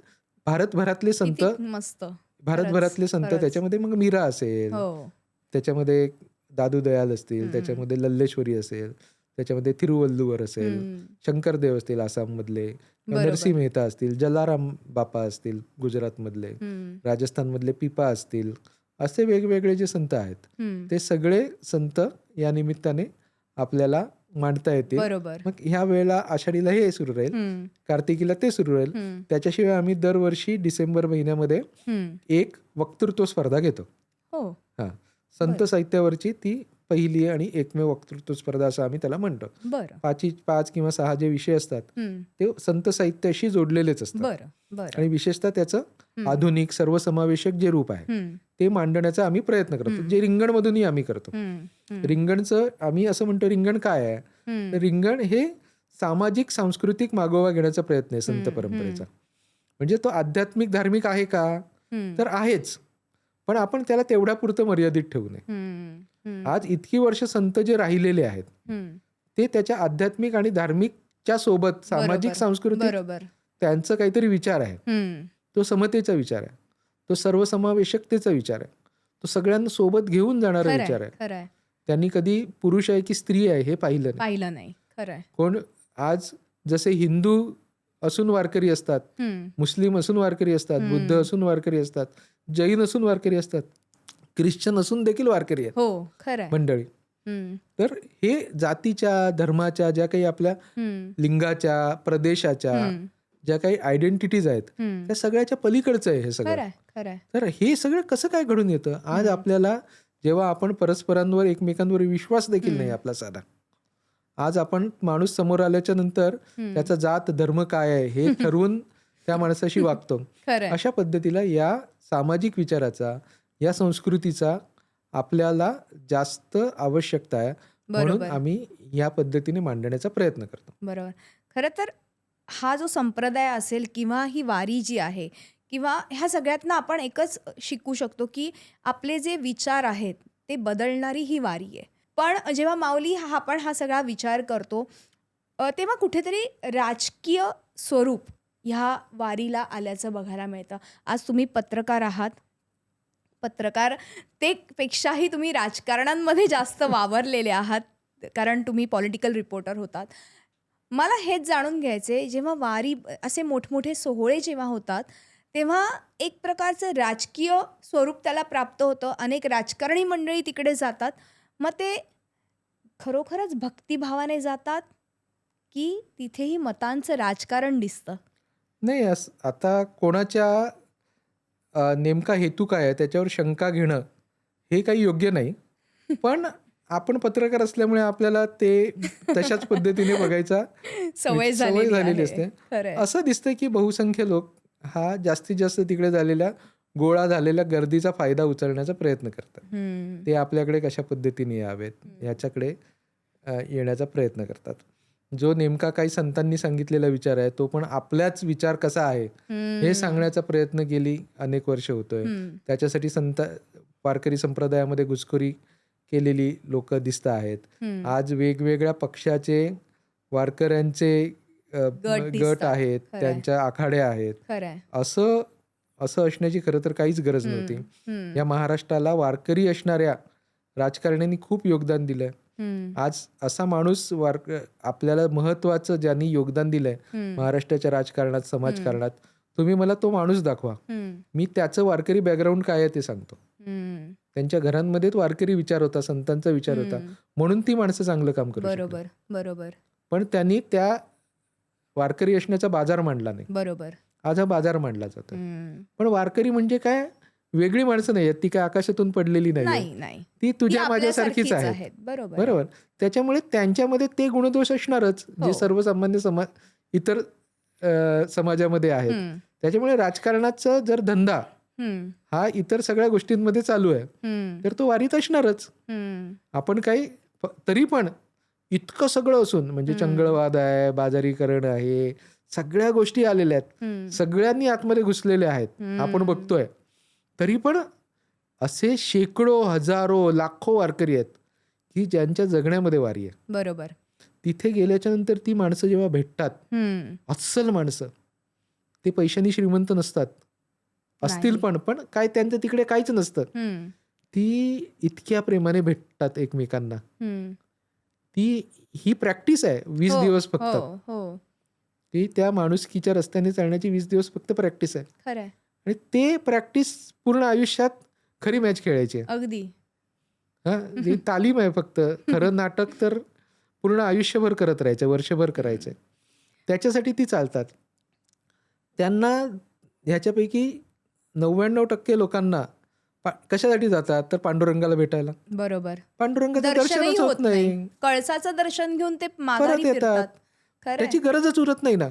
भारतभरातले संत
किती मस्त.
भारतभरातले संत
खरंच.
त्याच्यामध्ये मग मीरा असेल,
हो.
त्याच्यामध्ये दादू दयाल असतील,
हम्म.
त्याच्यामध्ये लल्लेश्वरी असेल, त्याच्यामध्ये तिरुवल्लुवर असेल,
हम्म.
शंकरदेव असतील आसाममधले,
बरोबर.
नरसिंह मेहता असतील, जलाराम बापा असतील गुजरातमधले,
हम्म.
राजस्थानमधले पिपा असतील, असे वेगवेगळे जे संत आहेत
हम्म.
ते सगळे संत या निमित्ताने आपल्याला मांडता येतील.
बरोबर.
मग ह्या वेळेला आषाढीला हे सुरू राहील,
हम्म.
कार्तिकीला ते सुरू राहील.
हम्म.
त्याच्याशिवाय आम्ही दरवर्षी डिसेंबर महिन्यामध्ये
हम्म.
एक वक्तृत्व स्पर्धा घेतो.
हो.
हा, संत साहित्यावरची ती पहिली आणि एकमेव वक्तृत्व स्पर्धा असं आम्ही त्याला म्हणतो.
बरं.
5 किंवा 6 जे विषय असतात
हम्म.
ते संत साहित्याशी जोडलेलेच असतात.
बरं. बरं.
आणि विशेषतः त्याचं आधुनिक सर्वसमावेशक जे रूप आहे
हम्म.
ते मांडण्याचा आम्ही प्रयत्न करतो, जे रिंगणमधूनही आम्ही करतो.
हम्म. हम्म.
रिंगणचं आम्ही असं म्हणतो, रिंगण काय आहे
हम्म.
तर रिंगण हे सामाजिक सांस्कृतिक मागोवा घेण्याचा प्रयत्न आहे संत परंपरेचा. म्हणजे तो आध्यात्मिक धार्मिक आहे का
हम्म.
तर आहेच, पण आपण त्याला तेवढ्या पुरतं मर्यादित ठेवू नये.
हम्म. हम्म.
आज इतकी वर्ष संत जे राहिलेले आहेत
हम्म.
ते त्याच्या आध्यात्मिक आणि धार्मिकच्या सोबत सामाजिक
बरोबर.
सांस्कृतिक
बरोबर.
त्यांचं काहीतरी विचार आहे.
हम्म.
तो समतेचा विचार आहे, तो सर्वसमावेशकतेचा विचार आहे, तो सगळ्यांना सोबत घेऊन जाणारा
खरंय.
विचार आहे.
खरंय.
त्यांनी कधी पुरुष आहे की स्त्री आहे हे पाहिलं नाही.
पाहिलं नाही. खरंय.
कोण आज जसे हिंदू असून वारकरी असतात,
हम्म.
मुस्लिम असून वारकरी असतात, बुद्ध असून वारकरी असतात, जैन असून वारकरी असतात, ख्रिश्चन असून देखील वारकरी आहेत
हो. खरंय.
मंडळी.
हम्म.
तर हे जातीच्या, धर्माच्या, ज्या काही आपल्या
हम्म.
लिंगाच्या, प्रदेशाच्या
हम्म.
ज्या काही आयडेंटिटीज आहेत
हम्म.
त्या सगळ्याच्या पलीकडचं आहे हे सगळं.
खरंय. खरंय.
तर हे सगळं कसं काय घडून येतं आज आपल्याला, जेव्हा आपण परस्परांवर एकमेकांवर विश्वास देखील नाही आपला साधा. आज आपण माणूस समोर आल्याच्या नंतर त्याचा जात धर्म काय आहे हे ठरवून त्या माणसाशी वागतो.
खरंय.
अशा पद्धतीला या सामाजिक विचाराचा, या संस्कृतीचा आपल्याला जास्त आवश्यकता आहे, म्हणून
बरोबर.
आम्ही या पद्धतीने मांडण्याचा प्रयत्न करतो.
बरोबर. खरं तर हा जो संप्रदाय असेल किंवा ही वारी जी आहे किंवा ह्या सगळ्यातनं आपण एकच शिकू शकतो की आपले जे विचार आहेत ते बदलणारी ही वारी आहे. पण जेव्हा माऊली आपण हा सगळा विचार करतो तेव्हा कुठेतरी राजकीय स्वरूप ह्या वारीला आल्याचं बघायला मिळतं. आज तुम्ही पत्रकार आहात, पत्रकार ते पेक्षाही तुम्ही राजकारणांमध्ये जास्त वावरलेले आहात, कारण तुम्ही पॉलिटिकल रिपोर्टर होतात. मला हेच जाणून घ्यायचे, जेव्हा वारी असे मोठमोठे सोहळे जेव्हा होतात तेव्हा एक प्रकारचं राजकीय स्वरूप त्याला प्राप्त होतं, अनेक राजकारणी मंडळी तिकडे जातात. मग ते खरोखरच भक्तिभावाने जातात की तिथेही मतांचं राजकारण दिसतं.
नाही आता कोणाच्या नेमका हेतू काय आहे त्याच्यावर शंका घेणं हे काही योग्य नाही. पण आपण पत्रकार असल्यामुळे आपल्याला ते तशाच पद्धतीने बघायचा
सवय
झालेली असते. असं दिसतंय की बहुसंख्य लोक हा जास्तीत जास्त तिकडे झालेल्या गोळा झालेल्या गर्दीचा फायदा उचलण्याचा प्रयत्न करतात. ते आपल्याकडे कशा पद्धतीने यावेत याच्याकडे येण्याचा प्रयत्न करतात. जो नेमका काही संतांनी सांगितलेला विचार आहे तो पण आपल्याच विचार कसा आहे हे सांगण्याचा प्रयत्न गेली अनेक वर्ष होतोय. त्याच्यासाठी वारकरी संप्रदायामध्ये घुसखोरी केलेली लोक दिसत आहेत. आज वेगवेगळ्या पक्षाचे वारकऱ्यांचे गट आहेत, त्यांच्या आखाडे आहेत. असं असण्याची खरं तर काहीच गरज नव्हती. या महाराष्ट्राला वारकरी असणाऱ्या राजकारण्यांनी खूप योगदान दिलंय. आज असा माणूस आपल्याला महत्वाचं ज्यांनी योगदान दिलंय महाराष्ट्राच्या राजकारणात, समाजकारणात, तुम्ही मला तो माणूस दाखवा, मी त्याचं वारकरी बॅकग्राऊंड काय आहे ते सांगतो. त्यांच्या घरांमध्ये वारकरी विचार होता, संतांचा विचार होता, म्हणून ती माणसं चांगलं काम करू शकतात.
बरोबर.
पण त्यांनी त्या वारकरी असण्याचा बाजार मांडला नाही.
बरोबर.
आज हा बाजार मांडला जातो. पण वारकरी म्हणजे काय वेगळी माणसं नाही आहेत, ती काय आकाशातून पडलेली नाही, ती तुझ्या माझ्यासारखीच आहे. बरोबर. त्याच्यामुळे त्यांच्यामध्ये ते गुणदोष असणारच जे सर्वसामान्य इतर समाजामध्ये आहेत. त्याच्यामुळे राजकारणाचा जर धंदा हा इतर सगळ्या गोष्टींमध्ये चालू आहे तर तो वारीत असणारच. आपण काही तरी पण इतकं सगळं असून म्हणजे चंगळवाद आहे, बाजारीकरण आहे, सगळ्या गोष्टी आलेल्या आहेत, सगळ्यांनी आतमध्ये घुसलेले आहेत, आपण बघतोय. तरी पण असे शेकडो, हजारो, लाखो वारकरी आहेत की ज्यांच्या जगण्यामध्ये वारी आहे.
बरोबर.
तिथे गेल्याच्या नंतर ती माणसं जेव्हा भेटतात, अस्सल माणसं, ते पैशानी श्रीमंत नसतात, असतील पण काय त्यांचं तिकडे काहीच नसतं, ती इतक्या प्रेमाने भेटतात एकमेकांना. ही प्रॅक्टिस आहे 20 दिवस फक्त. ती त्या माणुसकीच्या रस्त्याने चालण्याची 20 दिवस फक्त प्रॅक्टिस आहे. आणि ते प्रॅक्टिस पूर्ण आयुष्यात खरी मॅच खेळायची आहे.
अगदी
ही तालीम आहे फक्त. खरं नाटक तर पूर्ण आयुष्यभर करत राहायचं, वर्षभर करायचंय. त्याच्यासाठी ती चालतात. त्यांना ह्याच्यापैकी 99% लोकांना कशासाठी जातात तर पांडुरंगाला भेटायला.
बरोबर.
पांडुरंगाचं दर्शनच होत नाही,
कळसाचं दर्शन घेऊन ते
परत येतात, त्याची गरजच उरत नाही ना.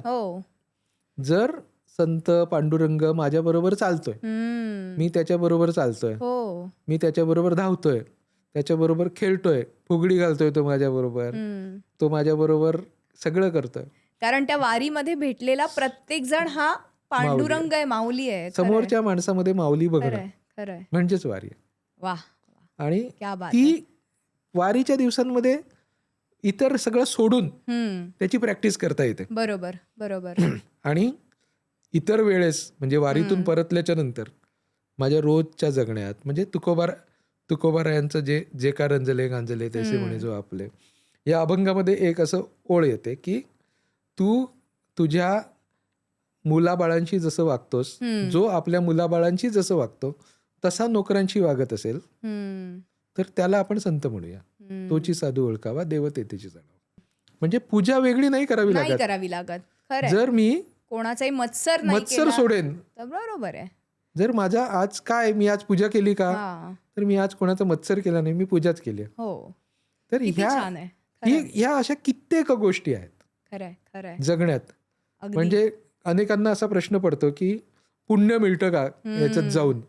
जर संत पांडुरंग माझ्या बरोबर चालतोय, मी त्याच्या बरोबर चालतोय, मी त्याच्या बरोबर धावतोय, त्याच्या बरोबर खेळतोय, फुगडी घालतोय, तो माझ्या बरोबर, तो माझ्या बरोबर सगळं करतोय.
कारण त्या वारीमध्ये भेटलेला प्रत्येक जण हा पांडुरंग आहे, माऊली आहे.
समोरच्या माणसामध्ये माऊली बघणं म्हणजेच वारी आहे.
वाह.
आणि ती वारीच्या दिवसांमध्ये इतर सगळं सोडून त्याची प्रॅक्टिस करता येते.
बरोबर.
आणि इतर वेळेस म्हणजे वारीतून परतल्याच्या नंतर माझ्या रोजच्या जगण्यात म्हणजे तुकोबारायांचं जे का रंजले गांजले तैसे म्हणे जो आपले, या अभंगामध्ये एक असं ओळ येते की तू तुझ्या मुलाबाळांशी जसं वागतोस, जो आपल्या मुलाबाळांशी जसं वागतो तसा नोकरांशी वागत असेल तर त्याला आपण संत म्हणूया. तोची साधू ओळखावा, देव तेथेची जाणावा. म्हणजे पूजा वेगळी नाही करावी लागत. जर मी
कोणाचाही मत्सर
सोडेन,
बरोबर आहे.
जर माझा आज काय मी आज पूजा केली का तर मी आज कोणाचा मत्सर केला नाही, मी पूजाच केली. तर ह्या अशा कित्येक गोष्टी आहेत जगण्यात. म्हणजे अनेकांना असा प्रश्न पडतो की पुण्य मिळतं का याच्यात जाऊन.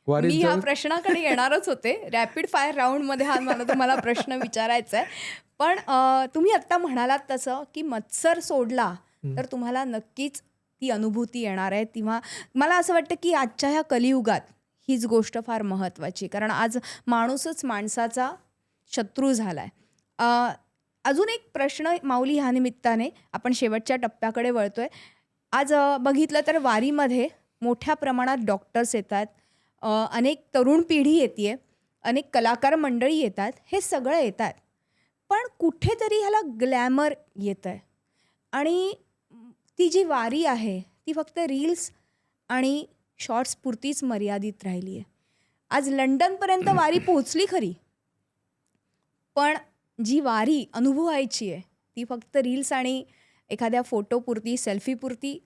मी ह्या प्रश्नाकडे येणारच होते. रॅपिड फायर राऊंड मध्ये हा मला तुम्हाला प्रश्न विचारायचा आहे. पण तुम्ही आता म्हणालात तसं की मत्सर सोडला तर तुम्हाला नक्कीच ती अनुभूती येणार आहे. तेव्हा मला असं वाटतं की आजच्या ह्या कलियुगात हीच गोष्ट फार महत्त्वाची, कारण आज माणूसच माणसाचा शत्रू झालाय. अजून एक प्रश्न माऊली, ह्या निमित्ताने आपण शेवटच्या टप्प्याकडे वळतोय. आज बघितलं तर वारीमध्ये मोठ्या प्रमाणात डॉक्टर्स येतात, अनेक तरुण पिढी येते, अनेक कलाकार मंडळी येतात, हे सगळं येतात. पण कुठेतरी ह्याला ग्लॅमर येतं आहे आणि ती जी वारी आहे ती फक्त रील्स आणि शॉर्ट्स पुरतीच मर्यादित राहिली आहे. आज लंडनपर्यंत वारी पोहोचली खरी, पण जी वारी अनुभवायची आहे ती फक्त रील्स आणि एखाद्या फोटोपुरती सेल्फीपुरती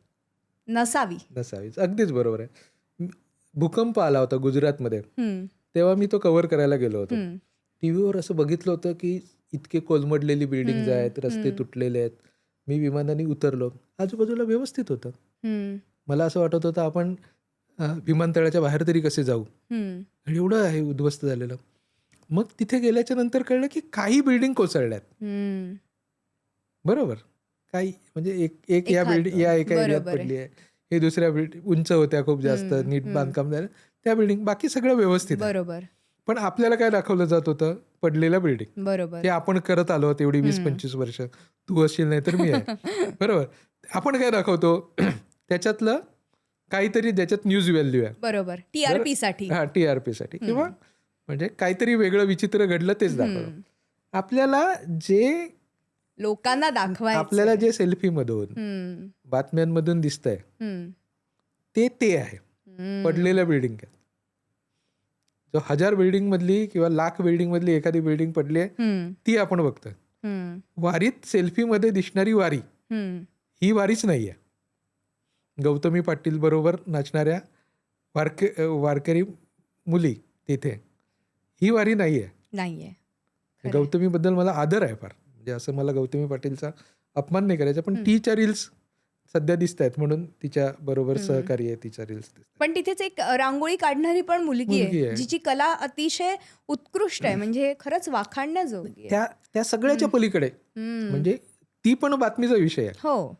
नसावीच. अगदीच बरोबर आहे. भूकंप आला होता गुजरातमध्ये,
हम्म,
तेव्हा मी तो कव्हर करायला गेलो होतो.
हम्म,
टीव्हीवर असं बघितलं होतं की इतके कोलमडलेली बिल्डिंग्ज आहेत, रस्ते तुटलेले आहेत. मी विमानाने उतरलो, आजूबाजूला व्यवस्थित होतं.
हम्म,
मला असं वाटत होतं आपण विमानतळाच्या बाहेर तरी कसे जाऊ,
हम्म,
आणि एवढं आहे उद्ध्वस्त झालेलं. मग तिथे गेल्याच्या नंतर कळलं की काही बिल्डिंग कोसळल्यात.
हम्म.
बरोबर, काही म्हणजे एक या बिल्डिंग या एका एरियात
बरोबर आहे.
पडली आहे, हे दुसऱ्या बिल्डिंग उंच होत्या खूप जास्त, नीट बांधकाम झालं त्या बिल्डिंग, बाकी सगळं व्यवस्थित आहे.
बरोबर
पण आपल्याला काय दाखवलं जात होतं? पडलेल्या बिल्डिंग.
बरोबर
ते आपण करत आलो आहोत एवढी 20-25 वर्ष. तू असशील नाही तर मी आहे. बरोबर. आपण काय दाखवतो? त्याच्यातलं काहीतरी ज्याच्यात न्यूज व्हॅल्यू आहे.
बरोबर TRP साठी.
हा, TRP साठी, किंवा म्हणजे काहीतरी वेगळं विचित्र घडलं तेच दाखवलं. आपल्याला जे
लोकांना दाखवायचं.
आपल्याला जे सेल्फीमधून बातम्यांमधून दिसतंय ते आहे पडलेल्या बिल्डिंग. जो 1000 बिल्डिंग मधली किंवा लाख बिल्डिंग मधली एखादी बिल्डिंग पडली आहे ती आपण बघतोय. वारीत सेल्फीमध्ये दिसणारी वारी ही वारीच नाहीये. गौतमी पाटील बरोबर नाचणाऱ्या वारकरी मुली तिथे, ही वारी नाहीये. गौतमीबद्दल मला आदर आहे फार, म्हणजे असं मला गौतमी पाटीलचा अपमान नाही करायचा, पण तिच्या रील्स सध्या दिसत आहेत म्हणून तिच्या बरोबर सहकारी आहे, तिच्या रील्स दिसतात.
पण तिथेच एक रांगोळी काढणारी पण मुलगी आहे जिची कला अतिशय उत्कृष्ट आहे, म्हणजे खरंच वाखाणण्याजोगी आहे.
त्या सगळ्याच्या पलीकडे म्हणजे ती पण बातमीचा विषय आहे,
हो,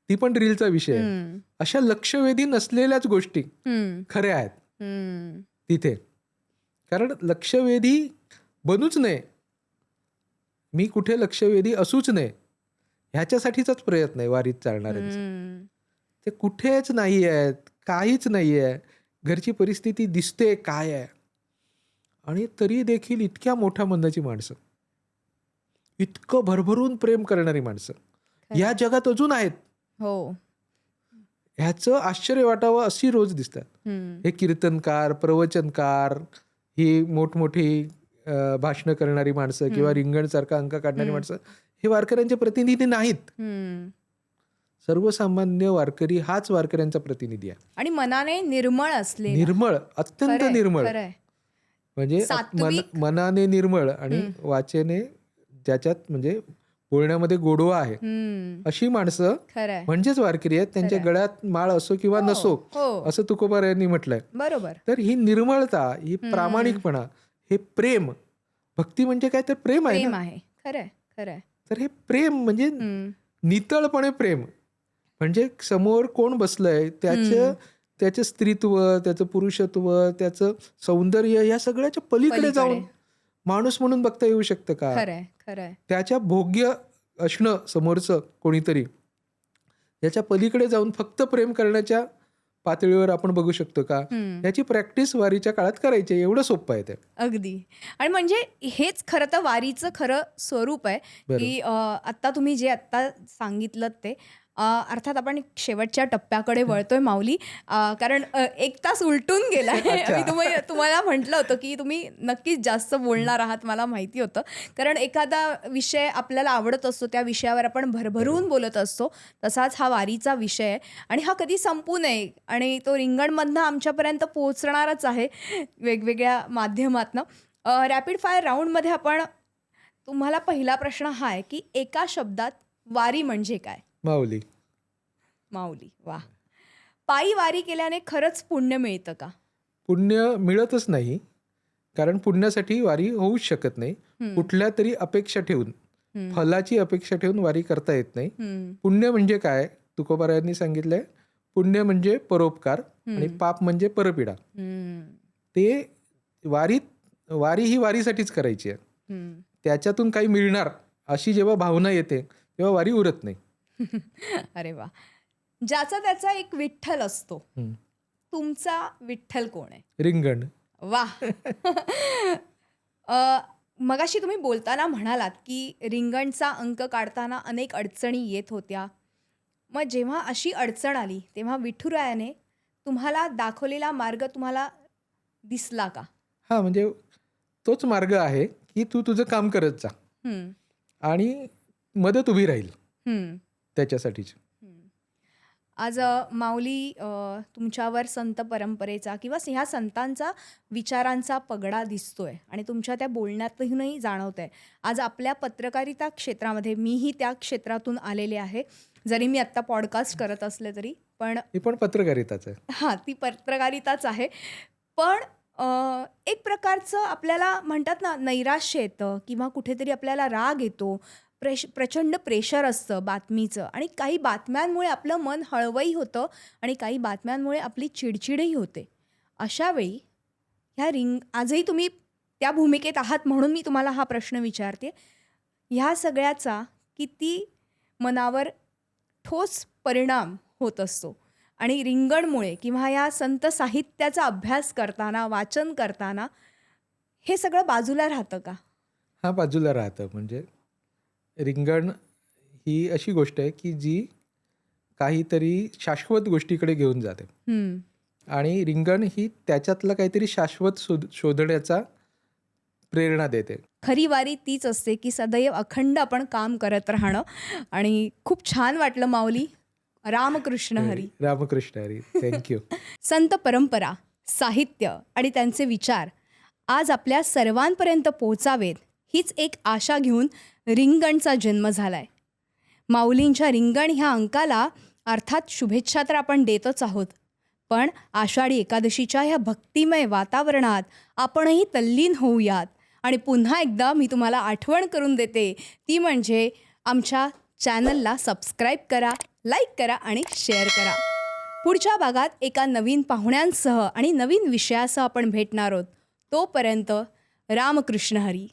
ती पण रीलचा विषय आहे. अशा लक्षवेधी नसलेल्याच गोष्टी खऱ्या आहेत तिथे. कारण लक्षवेधी बनूच नये, मी कुठे लक्षवेधी असूच नये, ह्याच्यासाठीचाच प्रयत्न आहे वारीत चालणाऱ्यांचा. ते कुठेच नाही आहेत, काहीच नाही आहे. घरची परिस्थिती दिसते काय आहे, आणि तरी देखील इतक्या मोठ्या मनाची माणसं, इतकं भरभरून प्रेम करणारी माणसं या जगात अजून आहेत.
हो,
ह्याचं आश्चर्य वाटावं अशी रोज दिसतात. हे कीर्तनकार, प्रवचनकार, ही मोठमोठी भाषणं करणारी माणसं किंवा रिंगणसारखा अंक काढणारी माणसं हे वारकऱ्यांचे प्रतिनिधी नाहीत. सर्वसामान्य वारकरी हाच वारकऱ्यांचा प्रतिनिधी आहे, आणि
मनाने निर्मळ असले,
निर्मळ, अत्यंत निर्मळ, म्हणजे मनाने निर्मळ आणि वाचेने ज्याच्यात म्हणजे बोलण्यामध्ये गोडवा आहे, अशी माणसं म्हणजेच वारकरी आहेत. त्यांच्या गळ्यात माळ असो किंवा नसो, असं तुकोबारायांनी म्हटलंय.
बरोबर.
तर ही निर्मळता, ही प्रामाणिकपणा, हे प्रेम, भक्ती म्हणजे काय तर प्रेम आहे ना.
खरंय.
तर हे प्रेम म्हणजे नितळपणे प्रेम, म्हणजे समोर कोण बसलंय त्याचं स्त्रीत्व, त्याचं पुरुषत्व, त्याचं सौंदर्य, या सगळ्याच्या पलीकडे जाऊन माणूस म्हणून बघता येऊ शकतं का?
खरंय.
त्याच्या भोग्य असणं समोरचं कोणीतरी, याच्या पलीकडे जाऊन फक्त प्रेम करण्याच्या पातळीवर आपण बघू शकतो का? याची प्रॅक्टिस वारीच्या काळात करायची, एवढं सोपं आहे ते.
अगदी. आणि म्हणजे हेच खरं तर वारीचं खरं स्वरूप आहे की आता तुम्ही जे आत्ता सांगितलं ते अर्थात आपण शेवटच्या टप्प्याकडे वळतोय माऊली, कारण 1 तास उलटून गेला. मी तुम्हाला म्हटलं होतं की तुम्ही नक्कीच जास्त बोलणार आहात, मला माहिती होतं, कारण एखादा विषय आपल्याला आवडत असतो त्या विषयावर आपण भरभरून बोलत असतो. तसाच हा वारीचा विषय आहे आणि हा कधी संपू नये, आणि तो रिंगणमधनं आमच्यापर्यंत पोहोचणारच आहे वेगवेगळ्या माध्यमातनं. रॅपिड फायर राऊंडमध्ये आपण, तुम्हाला पहिला प्रश्न हा आहे की एका शब्दात वारी म्हणजे काय?
माऊली.
वा. पायी वारी केल्याने खरंच पुण्य मिळतं का?
पुण्य मिळतच नाही, कारण पुण्यासाठी वारी होऊच शकत नाही. कुठल्या तरी अपेक्षा ठेवून, फलाची अपेक्षा ठेवून वारी करता येत नाही. पुण्य म्हणजे काय? तुकोबारायांनी सांगितलंय, पुण्य म्हणजे परोपकार आणि पाप म्हणजे परपीडा. ते वारी ही वारीसाठीच करायची आहे. त्याच्यातून काही मिळणार अशी जेव्हा भावना येते तेव्हा वारी उरत नाही.
अरे वा. ज्याचा त्याचा एक विठ्ठल असतो, तुमचा विठ्ठल कोण आहे?
रिंगण.
वा. मगाशी तुम्ही बोलताना म्हणालात की रिंगणचा अंक काढताना अनेक अडचणी येत होत्या. मग जेव्हा अशी अडचण आली तेव्हा विठुरायाने तुम्हाला दाखवलेला मार्ग तुम्हाला दिसला का?
हा, म्हणजे तोच मार्ग आहे की तू तुझं काम करत जा, आणि मदत उभी राहील
हम्म.
त्याच्यासाठीच.
आज माऊली, तुमच्यावर संत परंपरेचा किंवा ह्या संतांचा विचारांचा पगडा दिसतोय आणि तुमच्या त्या बोलण्यातूनही जाणवत आहे. आज आपल्या पत्रकारिता क्षेत्रामध्ये, मीही त्या क्षेत्रातून आलेले आहे, जरी मी आत्ता पॉडकास्ट करत असले तरी, पण
ही पण पत्रकारिताच आहे.
हां, ती पत्रकारिताच आहे. पण एक प्रकारचं आपल्याला म्हणतात ना, नैराश्य येतं किंवा कुठेतरी आपल्याला राग येतो, प्रचंड प्रेशर असतं बातमीचं, आणि काही बातम्यांमुळे आपलं मन हळवंही होतं आणि काही बातम्यांमुळे आपली चिडचिडही होते. अशा वेळी आजही तुम्ही त्या भूमिकेत आहात म्हणून मी तुम्हाला हा प्रश्न विचारते. ह्या सगळ्याचा किती मनावर ठोस परिणाम होत असतो, आणि रिंगणमुळे किंवा या संत साहित्याचा अभ्यास करताना, वाचन करताना हे सगळं बाजूला राहतं का?
हा, बाजूला राहतं. म्हणजे रिंगण ही अशी गोष्ट आहे की जी काहीतरी शाश्वत गोष्टीकडे घेऊन जाते, आणि रिंगण ही त्याच्यातलं काहीतरी शाश्वत शोधण्याचा प्रेरणा देते.
खरी वारी तीच असते की सदैव अखंड आपण काम करत राहणं. आणि खूप छान वाटलं माऊली. रामकृष्ण हरी.
रामकृष्ण हरी. थँक्यू.
संत परंपरा, साहित्य आणि त्यांचे विचार आज आपल्या सर्वांपर्यंत पोहोचावेत हीच एक आशा घेऊन रिंगणचा जन्म झालाय. माऊलींच्या रिंगण ह्या अंकाला अर्थात शुभेच्छा तर आपण देतच आहोत, पण आषाढी एकादशीच्या ह्या भक्तिमय वातावरणात आपणही तल्लीन होऊयात. आणि पुन्हा एकदा मी तुम्हाला आठवण करून देते, ती म्हणजे आमच्या चॅनलला सबस्क्राईब करा, लाईक करा आणि शेअर करा. पुढच्या भागात एका नवीन पाहुण्यांसह आणि नवीन विषयासह आपण भेटणार आहोत. तोपर्यंत रामकृष्ण हरी.